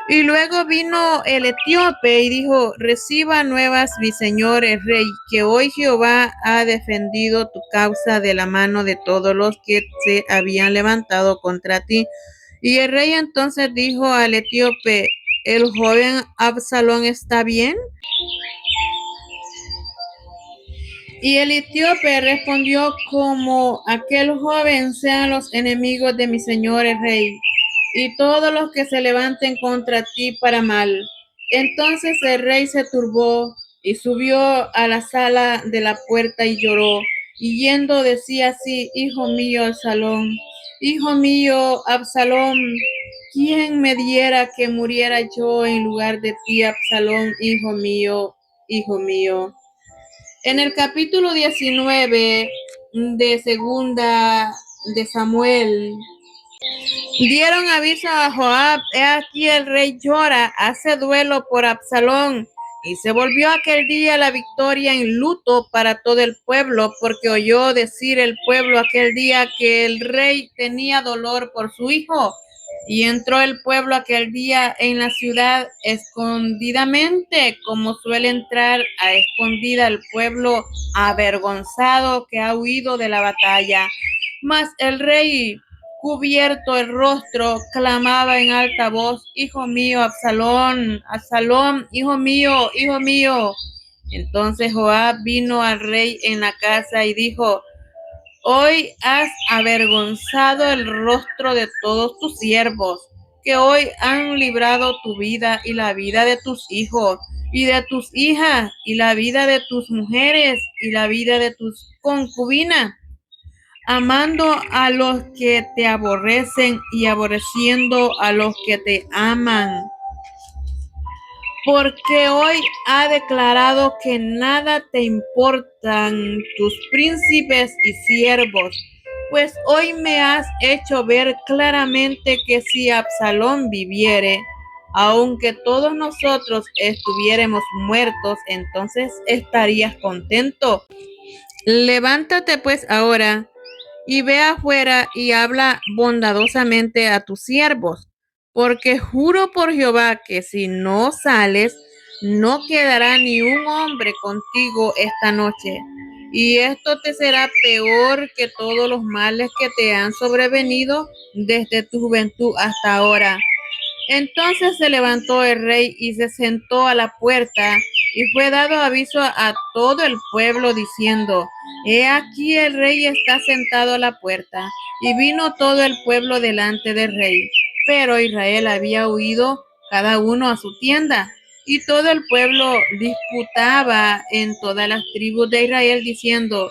Y luego vino el etíope y dijo: reciba nuevas, mi señor el rey, que hoy Jehová ha defendido tu causa de la mano de todos los que se habían levantado contra ti. Y el rey entonces dijo al etíope: ¿el joven Absalón está bien? Y el etíope respondió: como aquel joven sean los enemigos de mi señor el rey, y todos los que se levanten contra ti para mal. Entonces el rey se turbó y subió a la sala de la puerta y lloró, y yendo decía así: hijo mío Absalón, hijo mío Absalón, ¿quién me diera que muriera yo en lugar de ti, Absalón, hijo mío, hijo mío? En el capítulo 19 de Segunda de Samuel, dieron aviso a Joab: he aquí el rey llora, hace duelo por Absalón. Y se volvió aquel día la victoria en luto para todo el pueblo, porque oyó decir el pueblo aquel día que el rey tenía dolor por su hijo. Y entró el pueblo aquel día en la ciudad escondidamente, como suele entrar a escondida el pueblo avergonzado que ha huido de la batalla. Mas el rey, cubierto el rostro, clamaba en alta voz: hijo mío, Absalón, Absalón, hijo mío, hijo mío. Entonces Joab vino al rey en la casa y dijo: hoy has avergonzado el rostro de todos tus siervos, que hoy han librado tu vida y la vida de tus hijos y de tus hijas, y la vida de tus mujeres y la vida de tus concubinas, amando a los que te aborrecen y aborreciendo a los que te aman. Porque hoy ha declarado que nada te importan tus príncipes y siervos, pues hoy me has hecho ver claramente que si Absalón viviere, aunque todos nosotros estuviéramos muertos, entonces estarías contento. Levántate pues ahora y ve afuera y habla bondadosamente a tus siervos, porque juro por Jehová que si no sales, no quedará ni un hombre contigo esta noche. Y esto te será peor que todos los males que te han sobrevenido desde tu juventud hasta ahora. Entonces se levantó el rey y se sentó a la puerta, y fue dado aviso a todo el pueblo diciendo: he aquí el rey está sentado a la puerta. Y vino todo el pueblo delante del rey. Pero Israel había huido cada uno a su tienda. Y todo el pueblo disputaba en todas las tribus de Israel diciendo: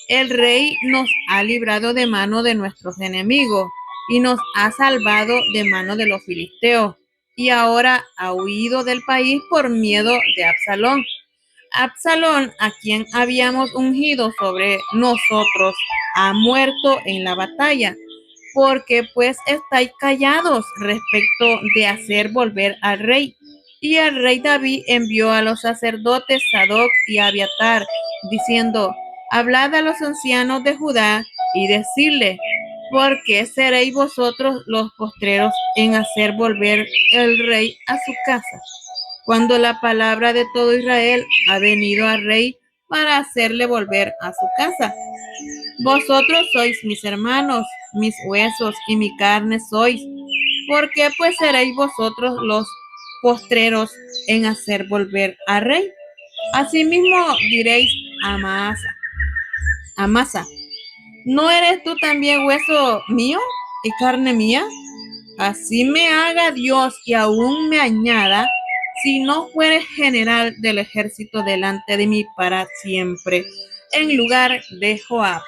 el rey nos ha librado de mano de nuestros enemigos y nos ha salvado de mano de los filisteos, y ahora ha huido del país por miedo de Absalón. Absalón, a quien habíamos ungido sobre nosotros, ha muerto en la batalla. Porque pues estáis callados respecto de hacer volver al rey? Y el rey David envió a los sacerdotes Sadoc y Abiatar, diciendo: hablad a los ancianos de Judá y decidle: ¿por qué seréis vosotros los postreros en hacer volver el rey a su casa, cuando la palabra de todo Israel ha venido al rey para hacerle volver a su casa? Vosotros sois mis hermanos, mis huesos y mi carne sois. ¿Por qué pues seréis vosotros los postreros en hacer volver al rey? Asimismo diréis a Amasa: ¿no eres tú también hueso mío y carne mía? Así me haga Dios y aún me añada, si no fueres general del ejército delante de mí para siempre, en lugar de Joab.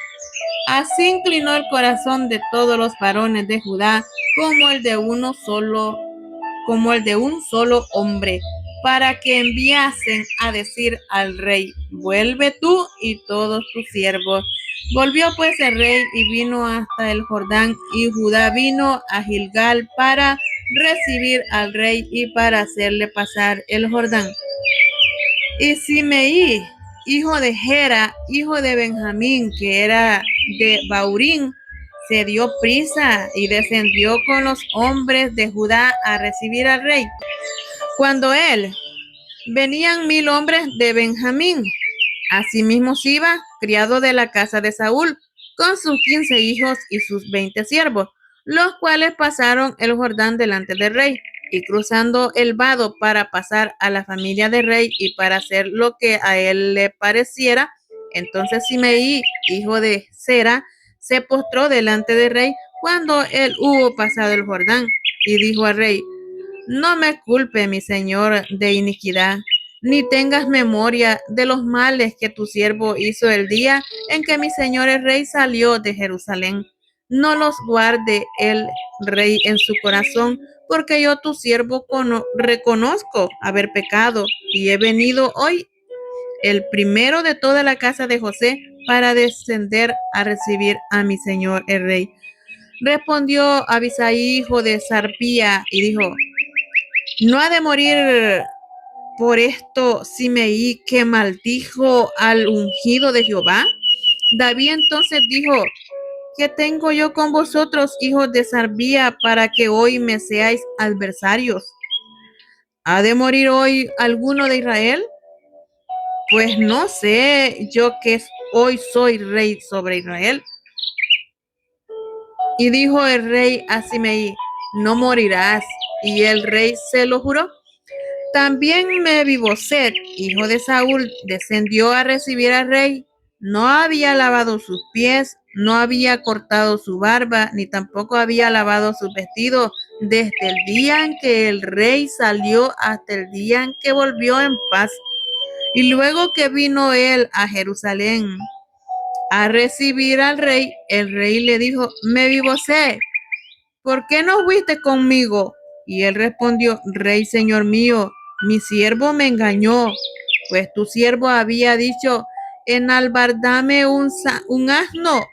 Así inclinó el corazón de todos los varones de Judá como el de un solo hombre, para que enviasen a decir al rey: vuelve tú y todos tus siervos. Volvió pues el rey y vino hasta el Jordán, y Judá vino a Gilgal para recibir al rey y para hacerle pasar el Jordán. Y Simeí, hijo de Gera, hijo de Benjamín, que era de Baurín, se dio prisa y descendió con los hombres de Judá a recibir al rey. Cuando él venían 1000 hombres de Benjamín. Asimismo Siba, criado de la casa de Saúl, con sus 15 hijos y sus 20 siervos, los cuales pasaron el Jordán delante del rey, y cruzando el vado para pasar a la familia del rey y para hacer lo que a él le pareciera. Entonces Simeí, hijo de Sera, se postró delante del rey cuando él hubo pasado el Jordán, y dijo al rey: no me culpe, mi señor, de iniquidad, ni tengas memoria de los males que tu siervo hizo el día en que mi señor el rey salió de Jerusalén. No los guarde el rey en su corazón, porque yo tu siervo reconozco haber pecado, y he venido hoy el primero de toda la casa de José, para descender a recibir a mi señor el rey. Respondió Abisai, hijo de Sarpía, y dijo: ¿No ha de morir por esto Simeí, que maldijo al ungido de Jehová? David entonces dijo: ¿Qué tengo yo con vosotros, hijos de Sarpía, para que hoy me seáis adversarios? ¿Ha de morir hoy alguno de Israel? Pues no sé yo que hoy soy rey sobre Israel. Y dijo el rey a Simeí: no morirás. Y el rey se lo juró. También Mefiboset, hijo de Saúl, descendió a recibir al rey. No había lavado sus pies, no había cortado su barba, ni tampoco había lavado sus vestidos, desde el día en que el rey salió hasta el día en que volvió en paz. Y luego que vino él a Jerusalén a recibir al rey, el rey le dijo: Mefiboset, ¿por qué no fuiste conmigo? Y él respondió: Rey, señor mío, mi siervo me engañó, pues tu siervo había dicho: enalbardame un asno,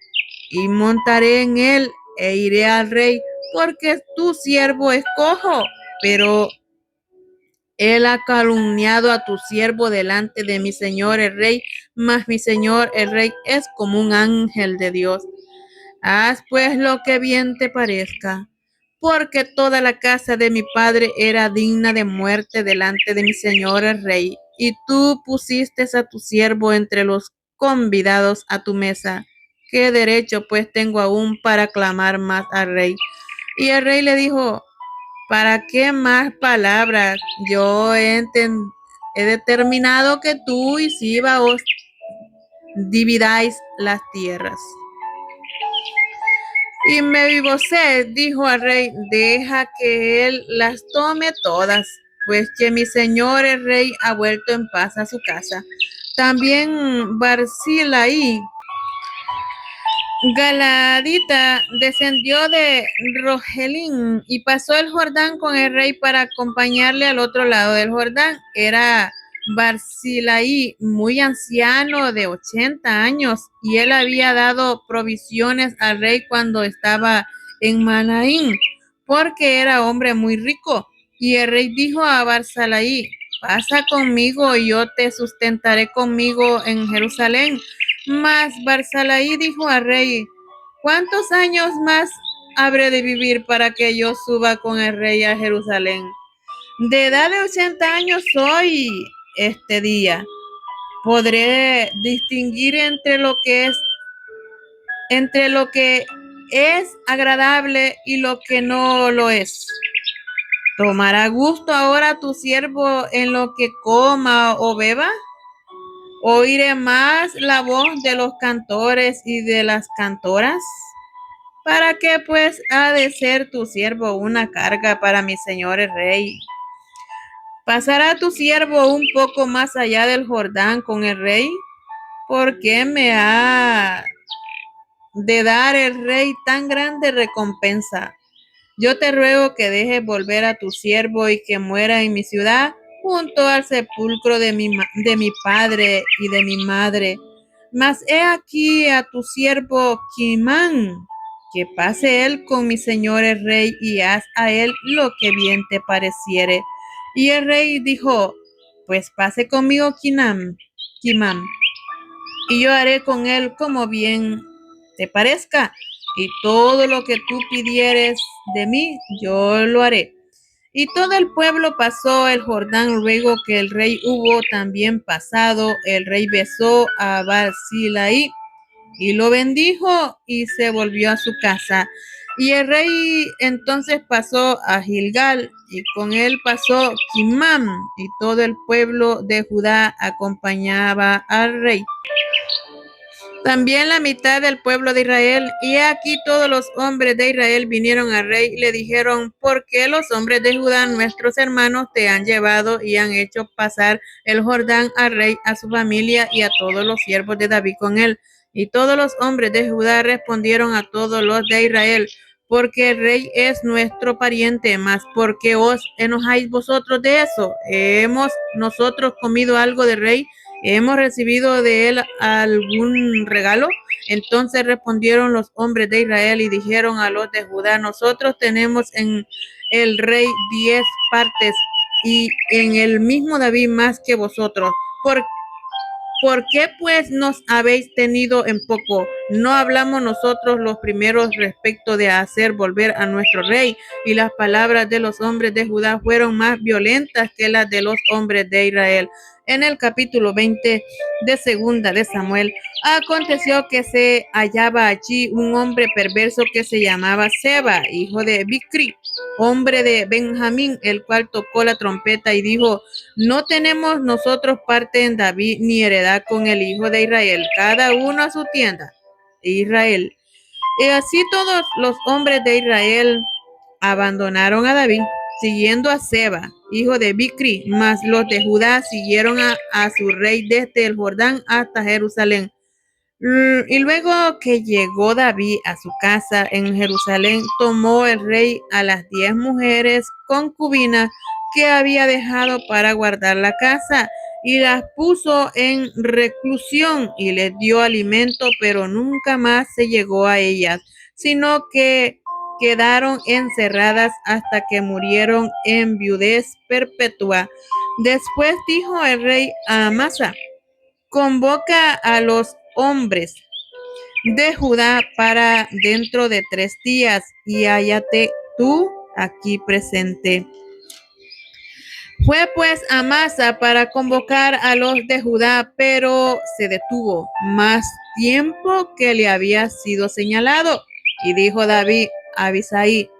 y montaré en él, e iré al rey, porque tu siervo es cojo. Pero él ha calumniado a tu siervo delante de mi señor el rey, mas mi señor el rey es como un ángel de Dios. Haz pues lo que bien te parezca, porque toda la casa de mi padre era digna de muerte delante de mi señor el rey, y tú pusiste a tu siervo entre los convidados a tu mesa. ¿Qué derecho pues tengo aún para clamar más al rey? Y el rey le dijo: ¿para qué más palabras? Yo he determinado que tú y Siba os dividáis las tierras. Y Mefiboset dijo al rey: deja que él las tome todas, pues que mi señor el rey ha vuelto en paz a su casa. También Barzillai, Galadita, descendió de Rogelín y pasó el Jordán con el rey para acompañarle al otro lado del Jordán. Era Barzillai muy anciano, de 80 años, y él había dado provisiones al rey cuando estaba en Manaín, porque era hombre muy rico. Y el rey dijo a Barzillai: pasa conmigo y yo te sustentaré conmigo en Jerusalén. Mas Barzillai dijo al rey: ¿cuántos años más habré de vivir para que yo suba con el rey a Jerusalén? De edad de 80 años soy este día. Podré distinguir entre lo que es agradable y lo que no lo es. ¿Tomará gusto ahora tu siervo en lo que coma o beba? ¿Oiré más la voz de los cantores y de las cantoras? ¿Para qué pues ha de ser tu siervo una carga para mi señor el rey? ¿Pasará tu siervo un poco más allá del Jordán con el rey? ¿Por qué me ha de dar el rey tan grande recompensa? Yo te ruego que dejes volver a tu siervo y que muera en mi ciudad, junto al sepulcro de mi padre y de mi madre. Mas he aquí a tu siervo Kimán, que pase él con mi señor el rey, y haz a él lo que bien te pareciere. Y el rey dijo: pues pase conmigo Kimán, y yo haré con él como bien te parezca, y todo lo que tú pidieres de mí, yo lo haré. Y todo el pueblo pasó el Jordán. Luego que el rey hubo también pasado, el rey besó a Barzillai y lo bendijo, y se volvió a su casa. Y el rey entonces pasó a Gilgal, y con él pasó Kimam, y todo el pueblo de Judá acompañaba al rey. También la mitad del pueblo de Israel, y aquí todos los hombres de Israel vinieron al rey y le dijeron: ¿por qué los hombres de Judá, nuestros hermanos, te han llevado y han hecho pasar el Jordán al rey, a su familia y a todos los siervos de David con él? Y todos los hombres de Judá respondieron a todos los de Israel: porque el rey es nuestro pariente. Mas ¿por qué os enojáis vosotros de eso? ¿Hemos nosotros comido algo del rey? ¿hemos recibido de él algún regalo? Entonces respondieron los hombres de Israel y dijeron a los de Judá, nosotros tenemos en el rey 10 partes y en el mismo David más que vosotros. ¿Por qué pues nos habéis tenido en poco? ¿No hablamos nosotros los primeros respecto de hacer volver a nuestro rey? Y las palabras de los hombres de Judá fueron más violentas que las de los hombres de Israel. En el capítulo 20 de Segunda de Samuel, aconteció que se hallaba allí un hombre perverso que se llamaba Seba, hijo de Bicri, hombre de Benjamín, el cual tocó la trompeta y dijo, no tenemos nosotros parte en David ni heredad con el hijo de Israel, cada uno a su tienda. Israel. Y así todos los hombres de Israel abandonaron a David, siguiendo a Seba, hijo de Bicri, mas los de Judá siguieron a su rey desde el Jordán hasta Jerusalén. Y luego que llegó David a su casa en Jerusalén, tomó el rey a las 10 mujeres concubinas que había dejado para guardar la casa y las puso en reclusión y les dio alimento, pero nunca más se llegó a ellas, sino que quedaron encerradas hasta que murieron en viudez perpetua. Después dijo el rey a Amasa, convoca a los hombres de Judá para dentro de 3 días y hállate tú aquí presente. Fue pues Amasa para convocar a los de Judá, pero se detuvo más tiempo que le había sido señalado. Y dijo David a Abisai,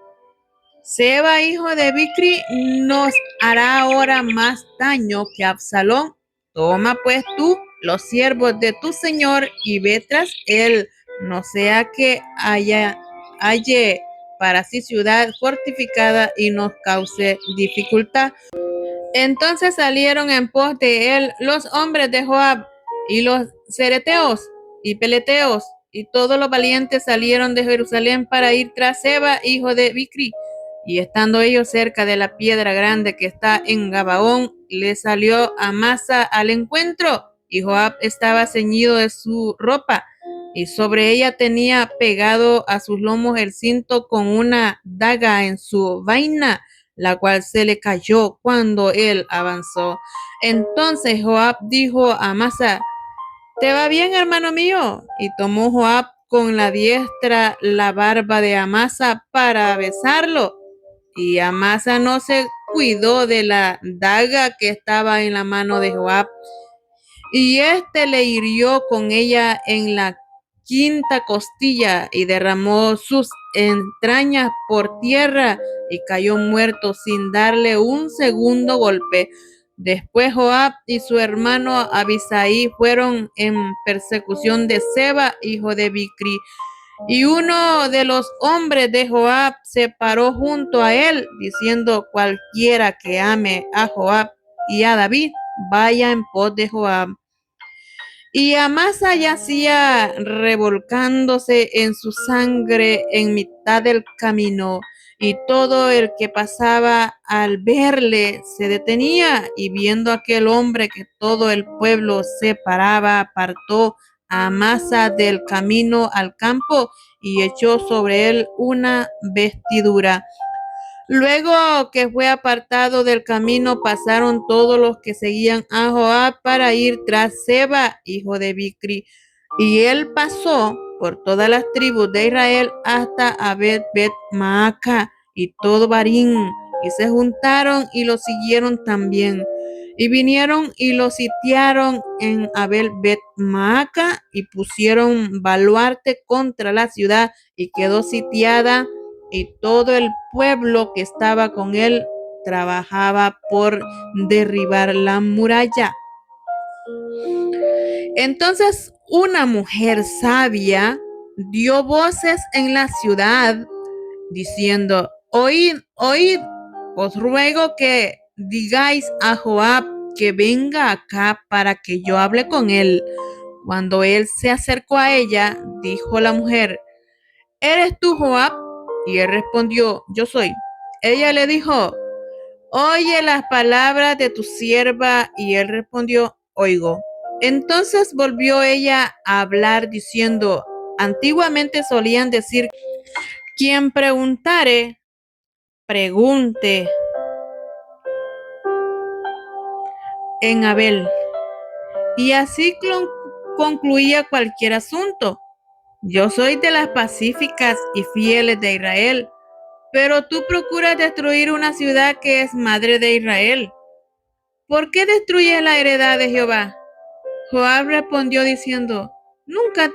Seba, hijo de Bicri, nos hará ahora más daño que Absalón. Toma pues tú los siervos de tu señor y ve tras él, no sea que halle para sí ciudad fortificada y nos cause dificultad. Entonces salieron en pos de él los hombres de Joab y los cereteos y peleteos y todos los valientes salieron de Jerusalén para ir tras Seba, hijo de Bicri. Y estando ellos cerca de la piedra grande que está en Gabaón, le salió Amasa al encuentro, y Joab estaba ceñido de su ropa, y sobre ella tenía pegado a sus lomos el cinto con una daga en su vaina, la cual se le cayó cuando él avanzó. Entonces Joab dijo a Amasa, ¿te va bien, hermano mío? Y tomó Joab con la diestra la barba de Amasa para besarlo. Y Amasa no se cuidó de la daga que estaba en la mano de Joab, y éste le hirió con ella en la quinta costilla y derramó sus entrañas por tierra y cayó muerto sin darle un segundo golpe. Después Joab y su hermano Abisai fueron en persecución de Seba, hijo de Bicri. Y uno de los hombres de Joab se paró junto a él, diciendo, cualquiera que ame a Joab y a David, vaya en pos de Joab. Y Amasa yacía revolcándose en su sangre en mitad del camino, y todo el que pasaba al verle se detenía, y viendo aquel hombre que todo el pueblo se paraba, apartó a Amasa del camino al campo y echó sobre él una vestidura. Luego que fue apartado del camino, pasaron todos los que seguían a Joab para ir tras Seba, hijo de Bicri. Y él pasó por todas las tribus de Israel hasta Abel Bet Maaca y todo Barín. Y se juntaron y lo siguieron también. Y vinieron y lo sitiaron en Abel Bet Maaca y pusieron baluarte contra la ciudad y quedó sitiada, y todo el pueblo que estaba con él trabajaba por derribar la muralla. Entonces una mujer sabia dio voces en la ciudad diciendo, oíd, oíd, os ruego que digáis a Joab que venga acá para que yo hable con él. Cuando él se acercó a ella, dijo la mujer, ¿eres tú Joab? Y él respondió, yo soy. Ella le dijo, oye las palabras de tu sierva. Y él respondió, oigo. Entonces volvió ella a hablar diciendo, antiguamente solían decir, quien preguntare, pregunte en Abel. Y así concluía cualquier asunto. Yo soy de las pacíficas y fieles de Israel, pero tú procuras destruir una ciudad que es madre de Israel. ¿Por qué destruyes la heredad de Jehová? Joab respondió diciendo, nunca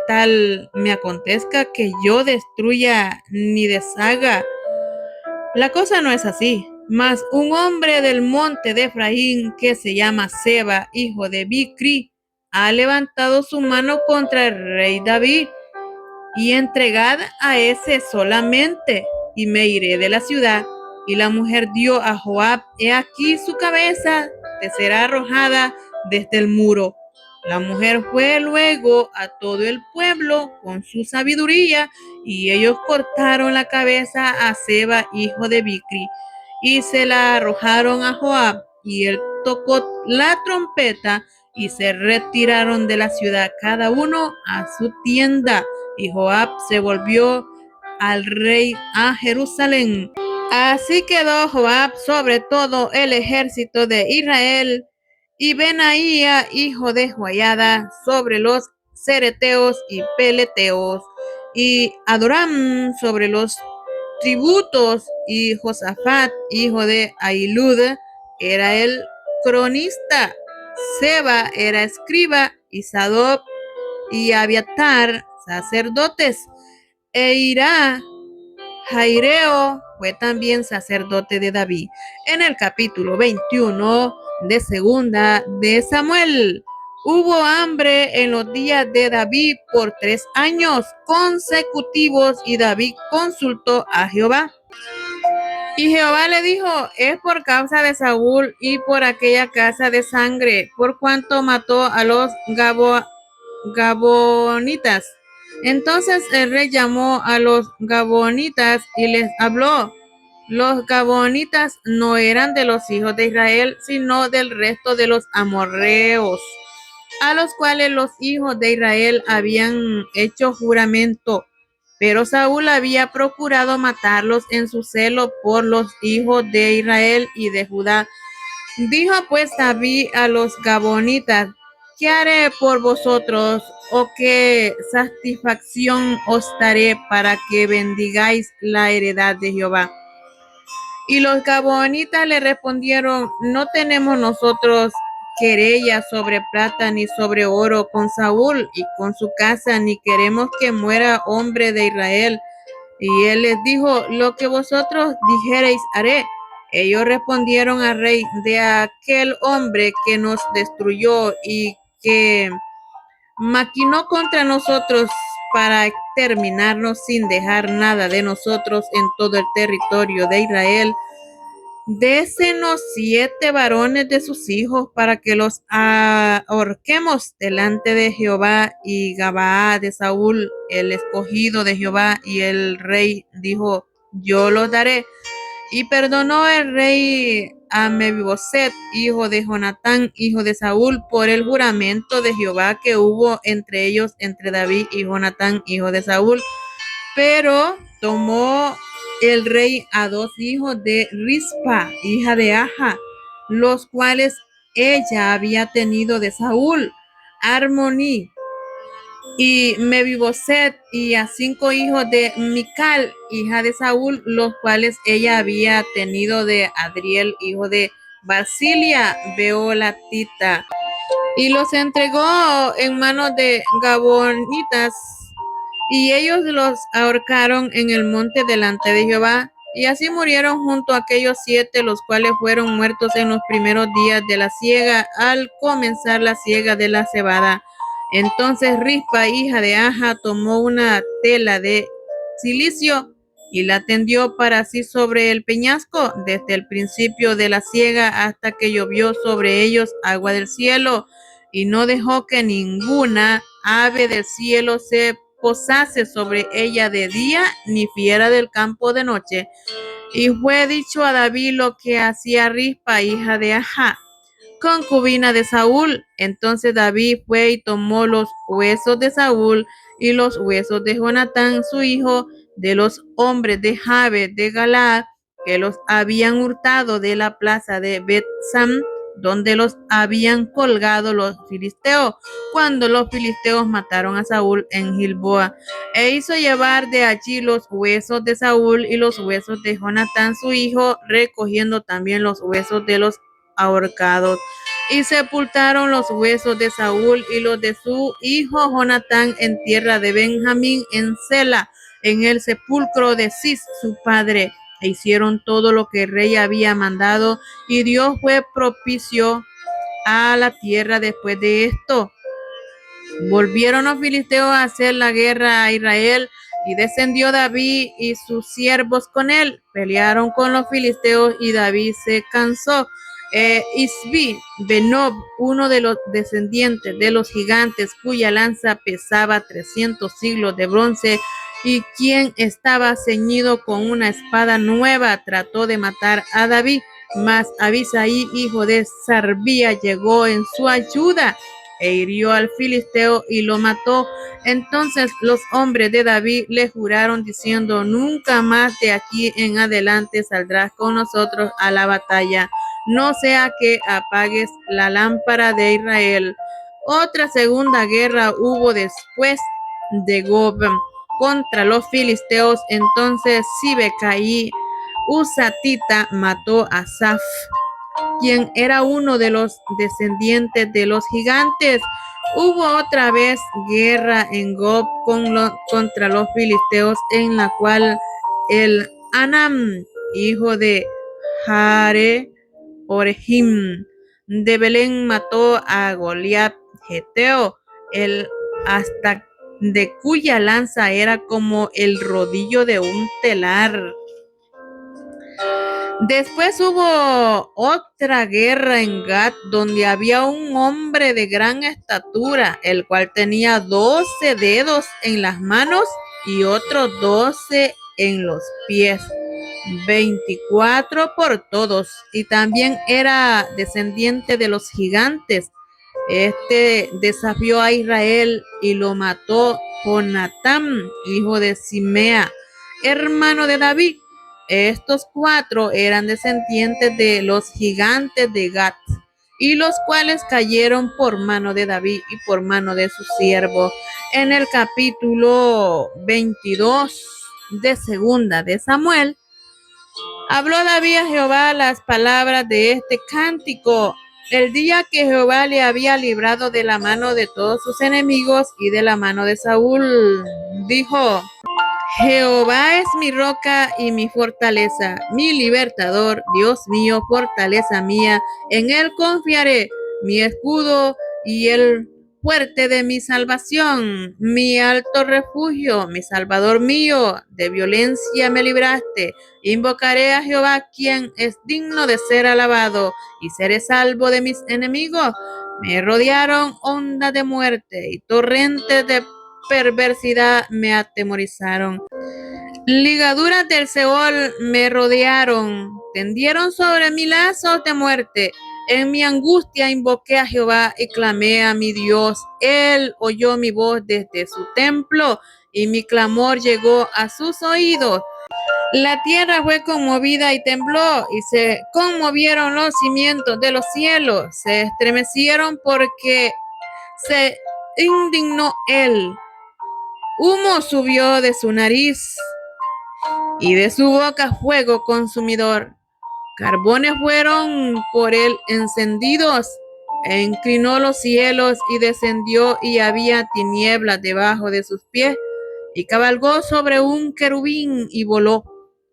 tal me acontezca que yo destruya ni deshaga. La cosa no es así. Mas un hombre del monte de Efraín que se llama Seba, hijo de Bicri, ha levantado su mano contra el rey David, y entregad a ese solamente, y me iré de la ciudad. Y la mujer dio a Joab, he aquí su cabeza te será arrojada desde el muro. La mujer fue luego a todo el pueblo con su sabiduría, y ellos cortaron la cabeza a Seba, hijo de Bicri, y se la arrojaron a Joab, y él tocó la trompeta, y se retiraron de la ciudad, cada uno a su tienda. Y Joab se volvió al rey a Jerusalén. Así quedó Joab sobre todo el ejército de Israel, y Benaía, hijo de Joiada, sobre los cereteos y peleteos, y Adoram sobre los tributos, y Josafat, hijo de Ahilud, era el cronista, Seba era escriba, y Sadoc y Abiatar, sacerdotes, e Jaireo fue también sacerdote de David. En el capítulo 21 de Segunda de Samuel, hubo hambre en los días de David por 3 años consecutivos, y David consultó a Jehová. Y Jehová le dijo, es por causa de Saúl y por aquella casa de sangre, por cuanto mató a los Gabonitas. Entonces el rey llamó a los Gabonitas y les habló. Los Gabonitas no eran de los hijos de Israel, sino del resto de los amorreos, a los cuales los hijos de Israel habían hecho juramento. Pero Saúl había procurado matarlos en su celo por los hijos de Israel y de Judá. Dijo pues David a los Gabonitas, ¿qué haré por vosotros, o qué satisfacción os daré para que bendigáis la heredad de Jehová? Y los Gabonitas le respondieron, no tenemos nosotros querella sobre plata ni sobre oro con Saúl y con su casa, ni queremos que muera hombre de Israel. Y él les dijo, lo que vosotros dijereis haré. Ellos respondieron al rey, de aquel hombre que nos destruyó y que maquinó contra nosotros para exterminarnos sin dejar nada de nosotros en todo el territorio de Israel, désenos 7 varones de sus hijos para que los ahorquemos delante de Jehová y Gabaa de Saúl, el escogido de Jehová. Y el rey dijo, yo los daré. Y perdonó el rey a Mefiboset, hijo de Jonatán, hijo de Saúl, por el juramento de Jehová que hubo entre ellos, entre David y Jonatán, hijo de Saúl. Pero tomó el rey a 2 hijos de Rispa, hija de Aja, los cuales ella había tenido de Saúl, Armoní y Mefiboset, y a 5 hijos de Mical, hija de Saúl, los cuales ella había tenido de Adriel, hijo de Basilia, Beolatita, y los entregó en manos de Gabonitas, y ellos los ahorcaron en el monte delante de Jehová. Y así murieron junto a aquellos 7, los cuales fueron muertos en los primeros días de la siega, al comenzar la siega de la cebada. Entonces Rispa, hija de Aja, tomó una tela de cilicio y la tendió para sí sobre el peñasco, desde el principio de la siega hasta que llovió sobre ellos agua del cielo, y no dejó que ninguna ave del cielo se posase sobre ella de día, ni fiera del campo de noche. Y fue dicho a David lo que hacía Rispa, hija de Aja. concubina de Saúl. Entonces David fue y tomó los huesos de Saúl y los huesos de Jonatán, su hijo, de los hombres de Jabes de Galaad, que los habían hurtado de la plaza de Bet-Sam, donde los habían colgado los filisteos, cuando los filisteos mataron a Saúl en Gilboa, e hizo llevar de allí los huesos de Saúl y los huesos de Jonatán su hijo, recogiendo también los huesos de los ahorcados. Y sepultaron los huesos de Saúl y los de su hijo Jonatán en tierra de Benjamín, en Sela, en el sepulcro de Cis, su padre. E hicieron todo lo que el rey había mandado, y Dios fue propicio a la tierra después de esto. Volvieron los filisteos a hacer la guerra a Israel, y descendió David y sus siervos con él. Pelearon con los filisteos y David se cansó. Isbi Benob, uno de los descendientes de los gigantes, cuya lanza pesaba 300 siglos de bronce, y quien estaba ceñido con una espada nueva, trató de matar a David, mas Abisai, hijo de Sarbía, llegó en su ayuda e hirió al filisteo y lo mató. Entonces los hombres de David le juraron diciendo: nunca más de aquí en adelante saldrás con nosotros a la batalla, no sea que apagues la lámpara de Israel. Otra segunda guerra hubo después de Gob contra los filisteos. Entonces Sibecaí Husatita mató a Saf, quien era uno de los descendientes de los gigantes. Hubo otra vez guerra en Gob contra los filisteos, en la cual el Anam, hijo de Jare Orejim de Belén, mató a Goliat Geteo, el hasta de cuya lanza era como el rodillo de un telar. Después hubo otra guerra en Gat, donde había un hombre de gran estatura, el cual tenía 12 dedos en las manos y otros 12 en los pies, 24 por todos, y también era descendiente de los gigantes. Este desafió a Israel y lo mató Jonatán, hijo de Simea, hermano de David. Estos 4 eran descendientes de los gigantes de Gat, y los cuales cayeron por mano de David y por mano de su siervo. En el capítulo 22 de segunda de Samuel, habló David a Jehová las palabras de este cántico el día que Jehová le había librado de la mano de todos sus enemigos y de la mano de Saúl. Dijo: Jehová es mi roca y mi fortaleza, mi libertador, Dios mío, fortaleza mía, en él confiaré, mi escudo y el fuerte de mi salvación, mi alto refugio, mi salvador mío, de violencia me libraste. Invocaré a Jehová, quien es digno de ser alabado, y seré salvo de mis enemigos. Me rodearon ondas de muerte y torrentes de perversidad me atemorizaron. Ligaduras del Seol me rodearon, tendieron sobre mí lazos de muerte. En mi angustia invoqué a Jehová y clamé a mi Dios. Él oyó mi voz desde su templo y mi clamor llegó a sus oídos. La tierra fue conmovida y tembló, y se conmovieron los cimientos de los cielos. Se estremecieron porque se indignó él. Humo subió de su nariz y de su boca fuego consumidor. Carbones fueron por él encendidos. E inclinó los cielos y descendió, y había tinieblas debajo de sus pies. Y cabalgó sobre un querubín y voló.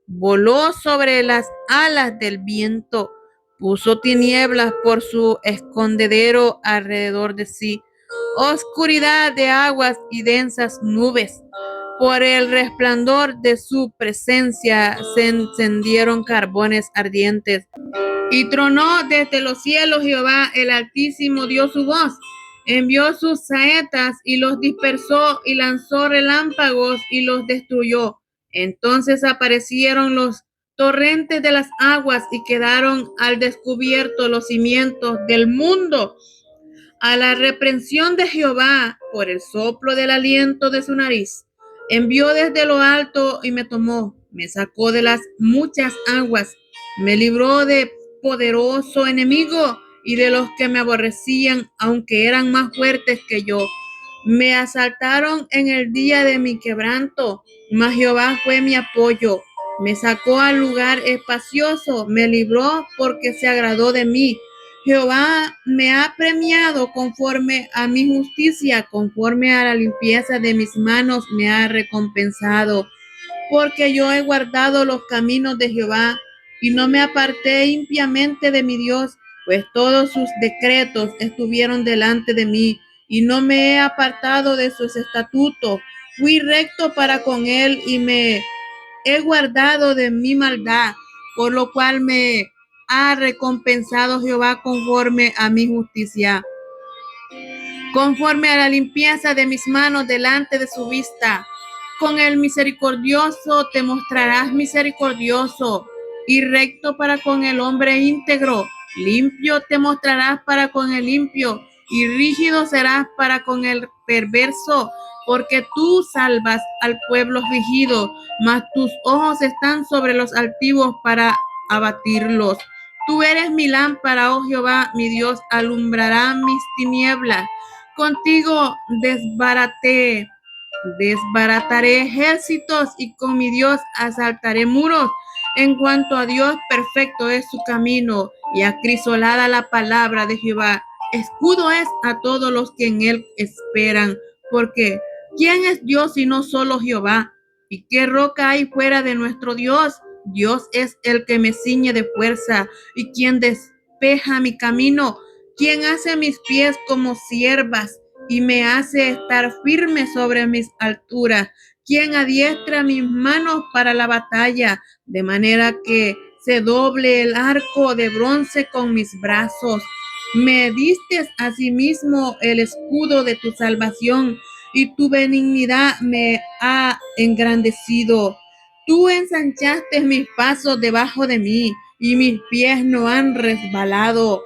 Voló sobre las alas del viento. Puso tinieblas por su escondedero alrededor de sí. Oscuridad de aguas y densas nubes. Por el resplandor de su presencia se encendieron carbones ardientes. Y tronó desde los cielos Jehová, el Altísimo dio su voz. Envió sus saetas y los dispersó, y lanzó relámpagos y los destruyó. Entonces aparecieron los torrentes de las aguas y quedaron al descubierto los cimientos del mundo. A la reprensión de Jehová por el soplo del aliento de su nariz, envió desde lo alto y me tomó, me sacó de las muchas aguas, me libró de poderoso enemigo y de los que me aborrecían, aunque eran más fuertes que yo. Me asaltaron en el día de mi quebranto, mas Jehová fue mi apoyo. Me sacó al lugar espacioso, me libró porque se agradó de mí. Jehová me ha premiado conforme a mi justicia, conforme a la limpieza de mis manos me ha recompensado. Porque yo he guardado los caminos de Jehová y no me aparté impiamente de mi Dios, pues todos sus decretos estuvieron delante de mí y no me he apartado de sus estatutos. Fui recto para con él y me he guardado de mi maldad, por lo cual me ha recompensado Jehová conforme a mi justicia, conforme a la limpieza de mis manos delante de su vista. Con el misericordioso te mostrarás misericordioso y recto para con el hombre íntegro. Limpio te mostrarás para con el limpio y rígido serás para con el perverso, porque tú salvas al pueblo afligido, mas tus ojos están sobre los altivos para abatirlos. Tú eres mi lámpara, oh Jehová, mi Dios, alumbrará mis tinieblas. Contigo desbarataré ejércitos y con mi Dios asaltaré muros. En cuanto a Dios, perfecto es su camino y acrisolada la palabra de Jehová. Escudo es a todos los que en él esperan, porque ¿quién es Dios sino solo Jehová? ¿Y qué roca hay fuera de nuestro Dios? Dios es el que me ciñe de fuerza y quien despeja mi camino, quien hace mis pies como ciervas y me hace estar firme sobre mis alturas, quien adiestra mis manos para la batalla, de manera que se doble el arco de bronce con mis brazos. Me diste asimismo el escudo de tu salvación y tu benignidad me ha engrandecido. Tú ensanchaste mis pasos debajo de mí y mis pies no han resbalado.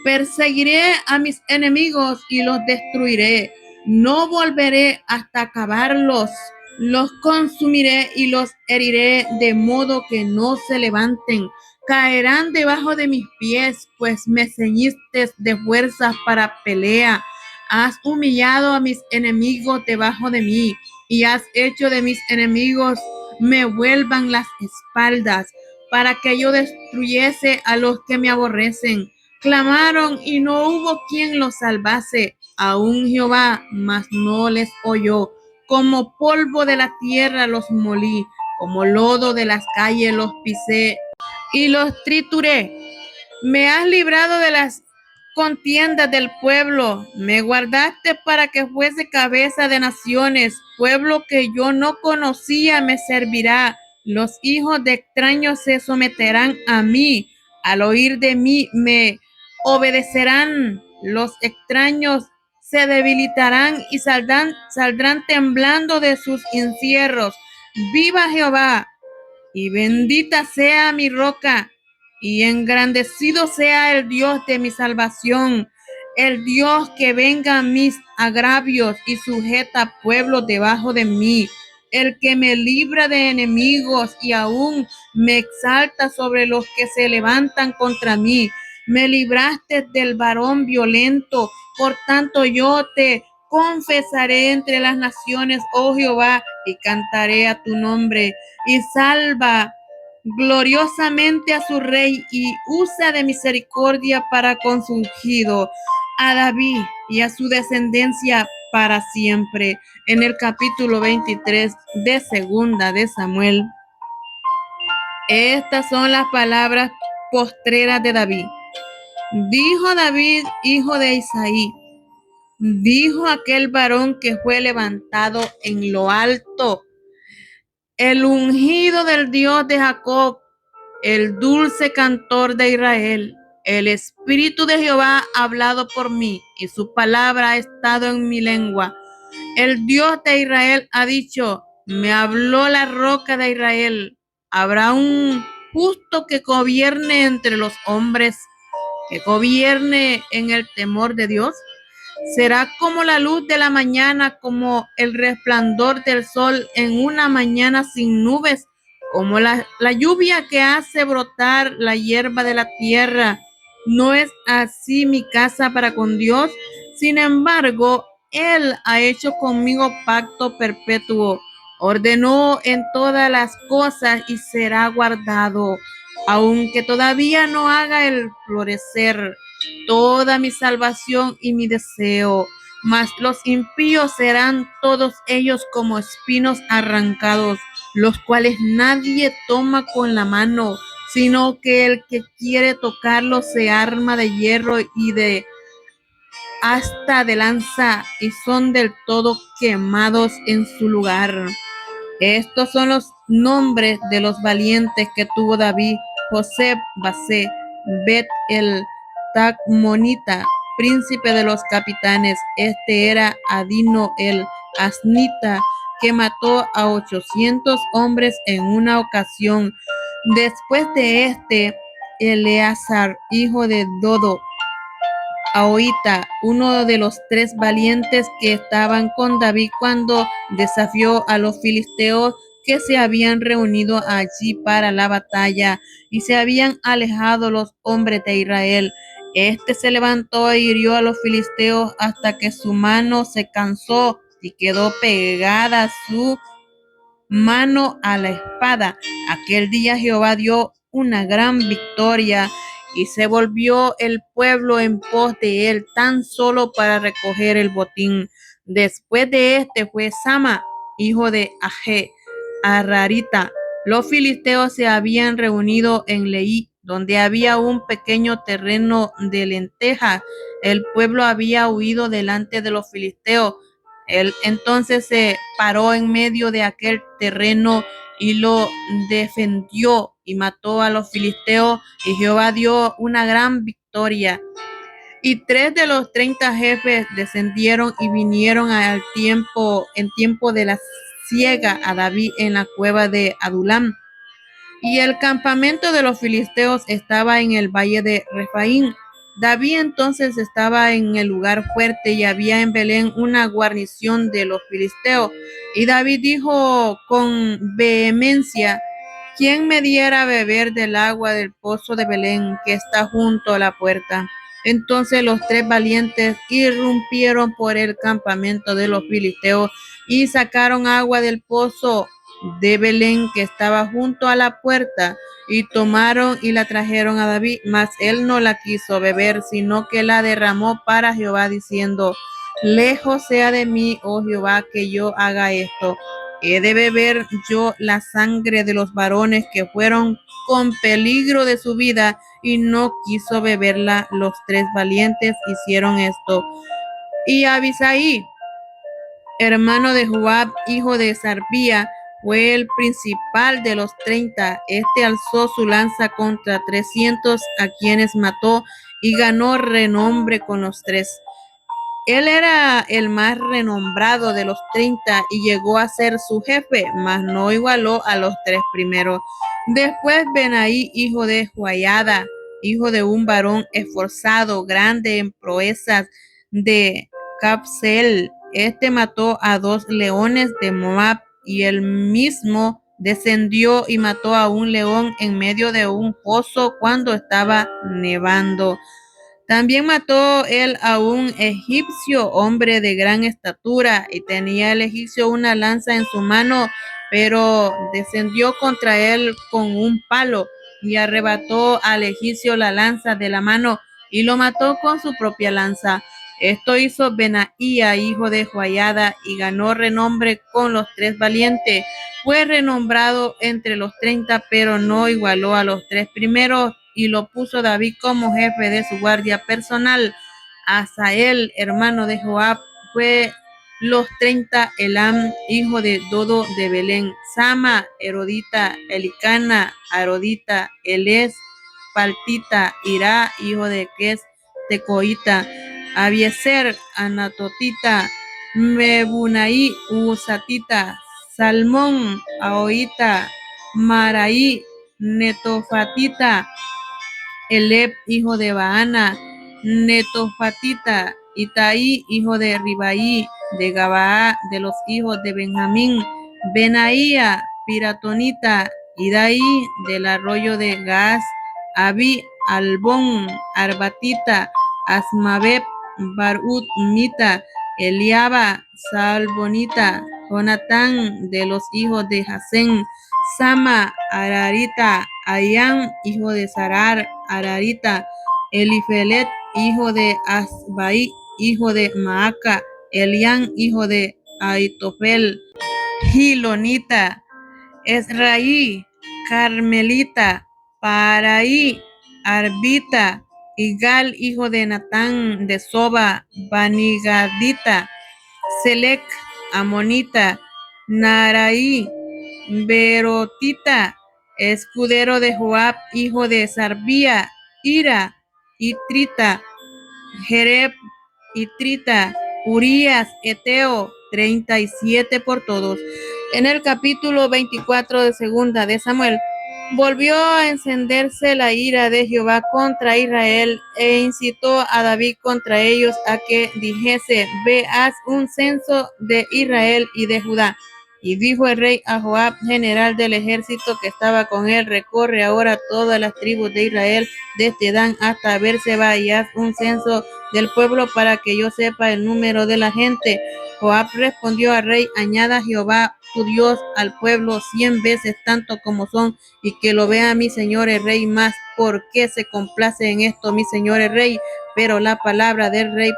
Perseguiré a mis enemigos y los destruiré. No volveré hasta acabarlos. Los consumiré y los heriré de modo que no se levanten. Caerán debajo de mis pies, pues me ceñiste de fuerzas para pelea. Has humillado a mis enemigos debajo de mí y has hecho de mis enemigos me vuelvan las espaldas para que yo destruyese a los que me aborrecen. Clamaron y no hubo quien los salvase, aún Jehová, mas no les oyó. Como polvo de la tierra los molí, como lodo de las calles los pisé y los trituré. Me has librado de las contiendas del pueblo, me guardaste para que fuese cabeza de naciones. Pueblo que yo no conocía me servirá. Los hijos de extraños se someterán a mí. Al oír de mí me obedecerán. Los extraños se debilitarán y saldrán temblando de sus encierros. Viva Jehová y bendita sea mi roca y engrandecido sea el Dios de mi salvación, el Dios que venga mis agravios y sujeta pueblos debajo de mí, el que me libra de enemigos y aún me exalta sobre los que se levantan contra mí. Me libraste del varón violento, por tanto yo te confesaré entre las naciones, oh Jehová, y cantaré a tu nombre. Y salva gloriosamente a su rey y usa de misericordia para con su ungido, a David y a su descendencia para siempre. En el capítulo 23 de Segunda de Samuel. Estas son las palabras postreras de David. Dijo David, hijo de Isaí, dijo aquel varón que fue levantado en lo alto, el ungido del Dios de Jacob, el dulce cantor de Israel. El Espíritu de Jehová ha hablado por mí y su palabra ha estado en mi lengua. El Dios de Israel ha dicho, Me habló la roca de Israel. ¿Habrá un justo que gobierne entre los hombres, que gobierne en el temor de Dios? Será como la luz de la mañana, como el resplandor del sol en una mañana sin nubes, como la lluvia que hace brotar la hierba de la tierra. ¿No es así mi casa para con Dios? Sin embargo, Él ha hecho conmigo pacto perpetuo. Ordenó en todas las cosas y será guardado, aunque todavía no haga el florecer toda mi salvación y mi deseo. Mas los impíos serán todos ellos como espinos arrancados, los cuales nadie toma con la mano, sino que el que quiere tocarlos se arma de hierro y de asta de lanza, y son del todo quemados en su lugar. Estos son los nombres de los valientes que tuvo David: José Basé, Bet el Tacmonita, príncipe de los capitanes. Este era Adino el Asnita, que mató a 800 hombres en una ocasión. Después de este, Eleazar, hijo de Dodo, Ahoita, uno de los 3 valientes que estaban con David cuando desafió a los filisteos que se habían reunido allí para la batalla y se habían alejado los hombres de Israel. Este se levantó e hirió a los filisteos hasta que su mano se cansó y quedó pegada su mano a la espada. Aquel día Jehová dio una gran victoria y se volvió el pueblo en pos de él tan solo para recoger el botín. Después de este fue Sama, hijo de Aje, Ararita. Los filisteos se habían reunido en Leí, donde había un pequeño terreno de lentejas. El pueblo había huido delante de los filisteos. Él entonces se paró en medio de aquel terreno y lo defendió y mató a los filisteos, y Jehová dio una gran victoria. Y 3 de los 30 jefes descendieron y vinieron en tiempo de la siega a David en la cueva de Adulam. Y el campamento de los filisteos estaba en el valle de Refaín. David entonces estaba en el lugar fuerte y había en Belén una guarnición de los filisteos. Y David dijo con vehemencia: ¿quién me diera a beber del agua del pozo de Belén que está junto a la puerta? Entonces los 3 valientes irrumpieron por el campamento de los filisteos y sacaron agua del pozo de Belén que estaba junto a la puerta, y tomaron y la trajeron a David, mas él no la quiso beber, sino que la derramó para Jehová, diciendo: lejos sea de mí, oh Jehová, que yo haga esto. ¿He de beber yo la sangre de los varones que fueron con peligro de su vida? Y no quiso beberla. Los 3 valientes hicieron esto. Y Abisai, hermano de Joab, hijo de Sarvía, fue el principal de los 30. Este alzó su lanza contra 300, a quienes mató, y ganó renombre con los 3. Él era el más renombrado de los 30 y llegó a ser su jefe, mas no igualó a los 3 primeros. Después Benaí, hijo de Joiada, hijo de un varón esforzado, grande en proezas, de Capsel. Este mató a 2 leones de Moab, y él mismo descendió y mató a un león en medio de un pozo cuando estaba nevando. También mató él a un egipcio, hombre de gran estatura, y tenía el egipcio una lanza en su mano, pero descendió contra él con un palo y arrebató al egipcio la lanza de la mano y lo mató con su propia lanza. Esto hizo Benaía, hijo de Joiada, y ganó renombre con los 3 valientes. Fue renombrado entre los 30, pero no igualó a los 3 primeros, y lo puso David como jefe de su guardia personal. Asael, hermano de Joab, fue los 30. Elam, hijo de Dodo de Belén. Sama, Herodita. Elicana, Arodita. Elés, Paltita. Irá, hijo de Ques, Tecoita. Abieser, Anatotita. Mebunaí, Usatita. Salmón, Ahoita, Maraí, Netofatita, Eleb, hijo de Baana, Netofatita, Itaí, hijo de Ribaí, de Gabaa, de los hijos de Benjamín, Benaía, Piratonita, Idaí, del arroyo de Gaz, Abi, Albón, Arbatita, Asmabeb, Barut, Mita, Eliaba, Salbonita, Jonatán, de los hijos de Jasén, Sama, Ararita, Ayán, hijo de Sarar, Ararita, Elifelet, hijo de Asbai, hijo de Maaca, Elián, hijo de Aitofel, Gilonita, Esraí, Carmelita, Paraí, Arbita, Igal, hijo de Natán, de Soba, Banigadita, Selec, Amonita, Naraí, Berotita, escudero de Joab, hijo de Sarbía, Ira, Itrita, Jereb, Itrita, Urías, Eteo, 37 por todos. En el capítulo 24 de segunda de Samuel, volvió a encenderse la ira de Jehová contra Israel e incitó a David contra ellos a que dijese, ve, haz un censo de Israel y de Judá. Y dijo el rey a Joab, general del ejército que estaba con él, recorre ahora todas las tribus de Israel, desde Dan hasta Berseba, y haz un censo del pueblo para que yo sepa el número de la gente. Joab respondió al rey, añada Jehová tu Dios al pueblo 100 veces tanto como son, y que lo vea mi señor el rey más, porque se complace en esto mi señor el rey. Pero la palabra del rey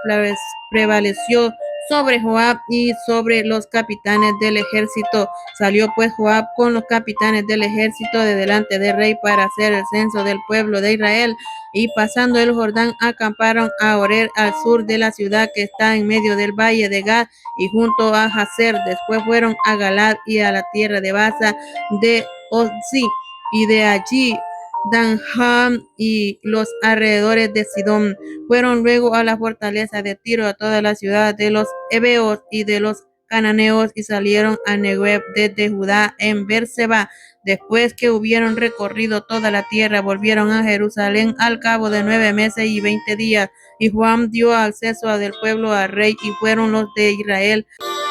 prevaleció sobre Joab y sobre los capitanes del ejército. Salió pues Joab con los capitanes del ejército de delante del rey para hacer el censo del pueblo de Israel, y pasando el Jordán acamparon a Orer al sur de la ciudad que está en medio del valle de Gad y junto a Jazer. Después fueron a Galad y a la tierra de Basa de Ozzi, y de allí Danham y los alrededores de Sidón. Fueron luego a la fortaleza de Tiro, a toda la ciudad de los heveos y de los cananeos, y salieron a Negev desde Judá en Berseba. Después que hubieron recorrido toda la tierra, volvieron a Jerusalén al cabo de 9 meses y 20 días. Y Juan dio acceso del pueblo al rey, y fueron los de Israel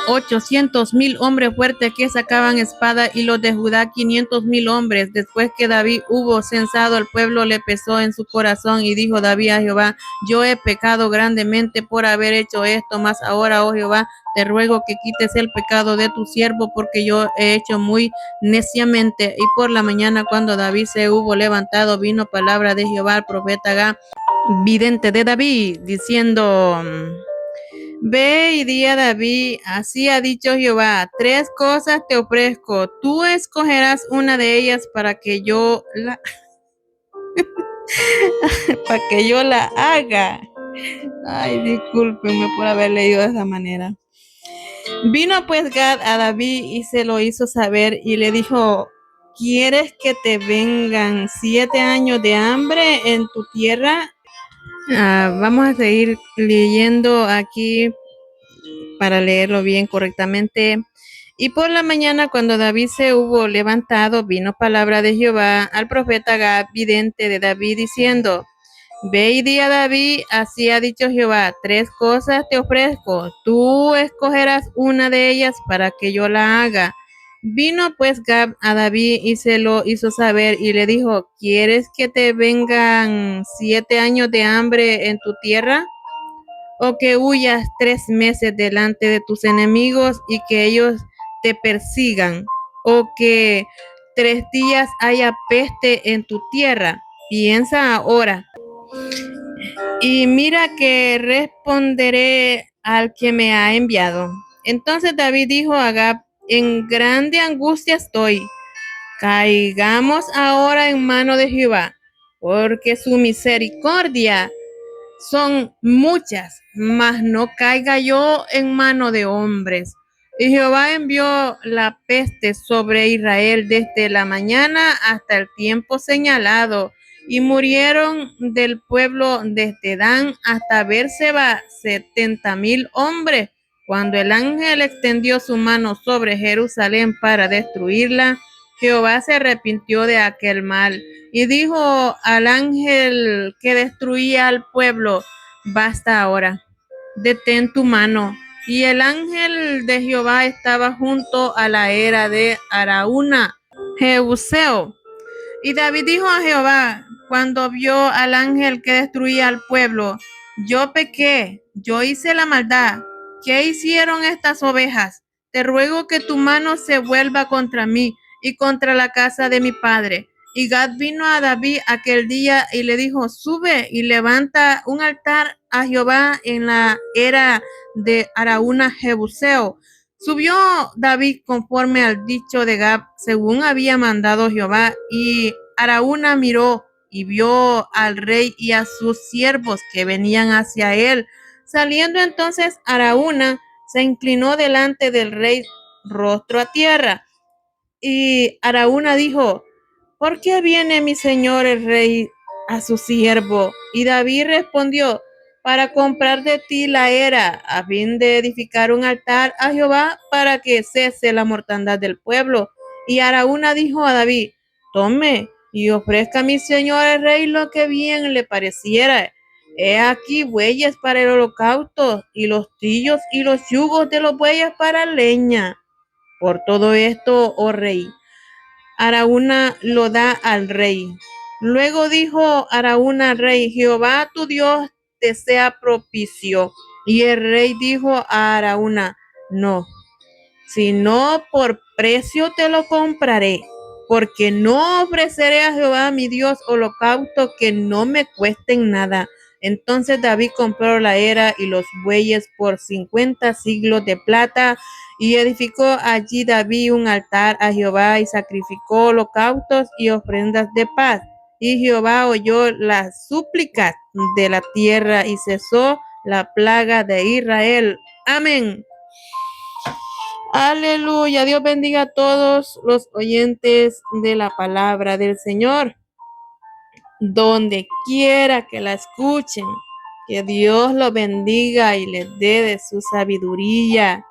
800,000 hombres fuertes que sacaban espada, y los de Judá 500,000 hombres. Después que David hubo censado al pueblo, le pesó en su corazón, y dijo David a Jehová, yo he pecado grandemente por haber hecho esto, mas ahora, oh Jehová, te ruego que quites el pecado de tu siervo, porque yo he hecho muy neciamente. Y por la mañana, cuando David se hubo levantado, vino palabra de Jehová al profeta Gad, vidente de David, diciendo, ve y di a David, así ha dicho Jehová, 3 cosas te ofrezco, tú escogerás una de ellas para que yo la para que yo la haga. Ay, discúlpenme por haber leído de esa manera. Vino pues Gad a David y se lo hizo saber, y le dijo, ¿quieres que te vengan 7 años de hambre en tu tierra? Vamos a seguir leyendo aquí para leerlo bien correctamente. Y por la mañana, cuando David se hubo levantado, vino palabra de Jehová al profeta Gad, vidente de David, diciendo, ve y di a David, así ha dicho Jehová, 3 cosas te ofrezco, tú escogerás una de ellas para que yo la haga. Vino pues Gad a David y se lo hizo saber, y le dijo, ¿quieres que te vengan 7 años de hambre en tu tierra? ¿O que huyas 3 meses delante de tus enemigos y que ellos te persigan? ¿O que 3 días haya peste en tu tierra? Piensa ahora. Y mira que responderé al que me ha enviado. Entonces David dijo a Gad, en grande angustia estoy. Caigamos ahora en mano de Jehová, porque su misericordia son muchas, mas no caiga yo en mano de hombres. Y Jehová envió la peste sobre Israel desde la mañana hasta el tiempo señalado, y murieron del pueblo desde Dan hasta Berseba 70,000 hombres, Cuando el ángel extendió su mano sobre Jerusalén para destruirla, Jehová se arrepintió de aquel mal y dijo al ángel que destruía al pueblo: basta ahora, detén tu mano. Y el ángel de Jehová estaba junto a la era de Araúna, Jebuseo. Y David dijo a Jehová, cuando vio al ángel que destruía al pueblo: yo pequé, yo hice la maldad. ¿Qué hicieron estas ovejas? Te ruego que tu mano se vuelva contra mí y contra la casa de mi padre. Y Gad vino a David aquel día y le dijo: sube y levanta un altar a Jehová en la era de Araúna Jebuseo. Subió David conforme al dicho de Gad, según había mandado Jehová, y Araúna miró y vio al rey y a sus siervos que venían hacia él. Saliendo entonces Araúna, se inclinó delante del rey rostro a tierra. Y Araúna dijo: ¿por qué viene mi señor el rey a su siervo? Y David respondió: para comprar de ti la era, a fin de edificar un altar a Jehová para que cese la mortandad del pueblo. Y Araúna dijo a David: tome y ofrezca a mi señor el rey lo que bien le pareciera. He aquí bueyes para el holocausto, y los tillos y los yugos de los bueyes para leña. Por todo esto, oh rey, Araúna lo da al rey. Luego dijo Araúna al rey: Jehová tu Dios te sea propicio. Y el rey dijo a Araúna: no, sino por precio te lo compraré, porque no ofreceré a Jehová mi Dios holocausto que no me cuesten nada. Entonces David compró la era y los bueyes por 50 siglos de plata, y edificó allí David un altar a Jehová y sacrificó holocaustos y ofrendas de paz. Y Jehová oyó las súplicas de la tierra y cesó la plaga de Israel. Amén. Aleluya. Dios bendiga a todos los oyentes de la palabra del Señor, donde quiera que la escuchen. Que Dios los bendiga y les dé de su sabiduría,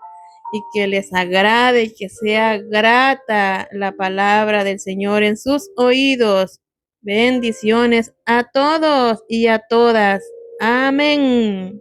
y que les agrade y que sea grata la palabra del Señor en sus oídos. Bendiciones a todos y a todas. Amén.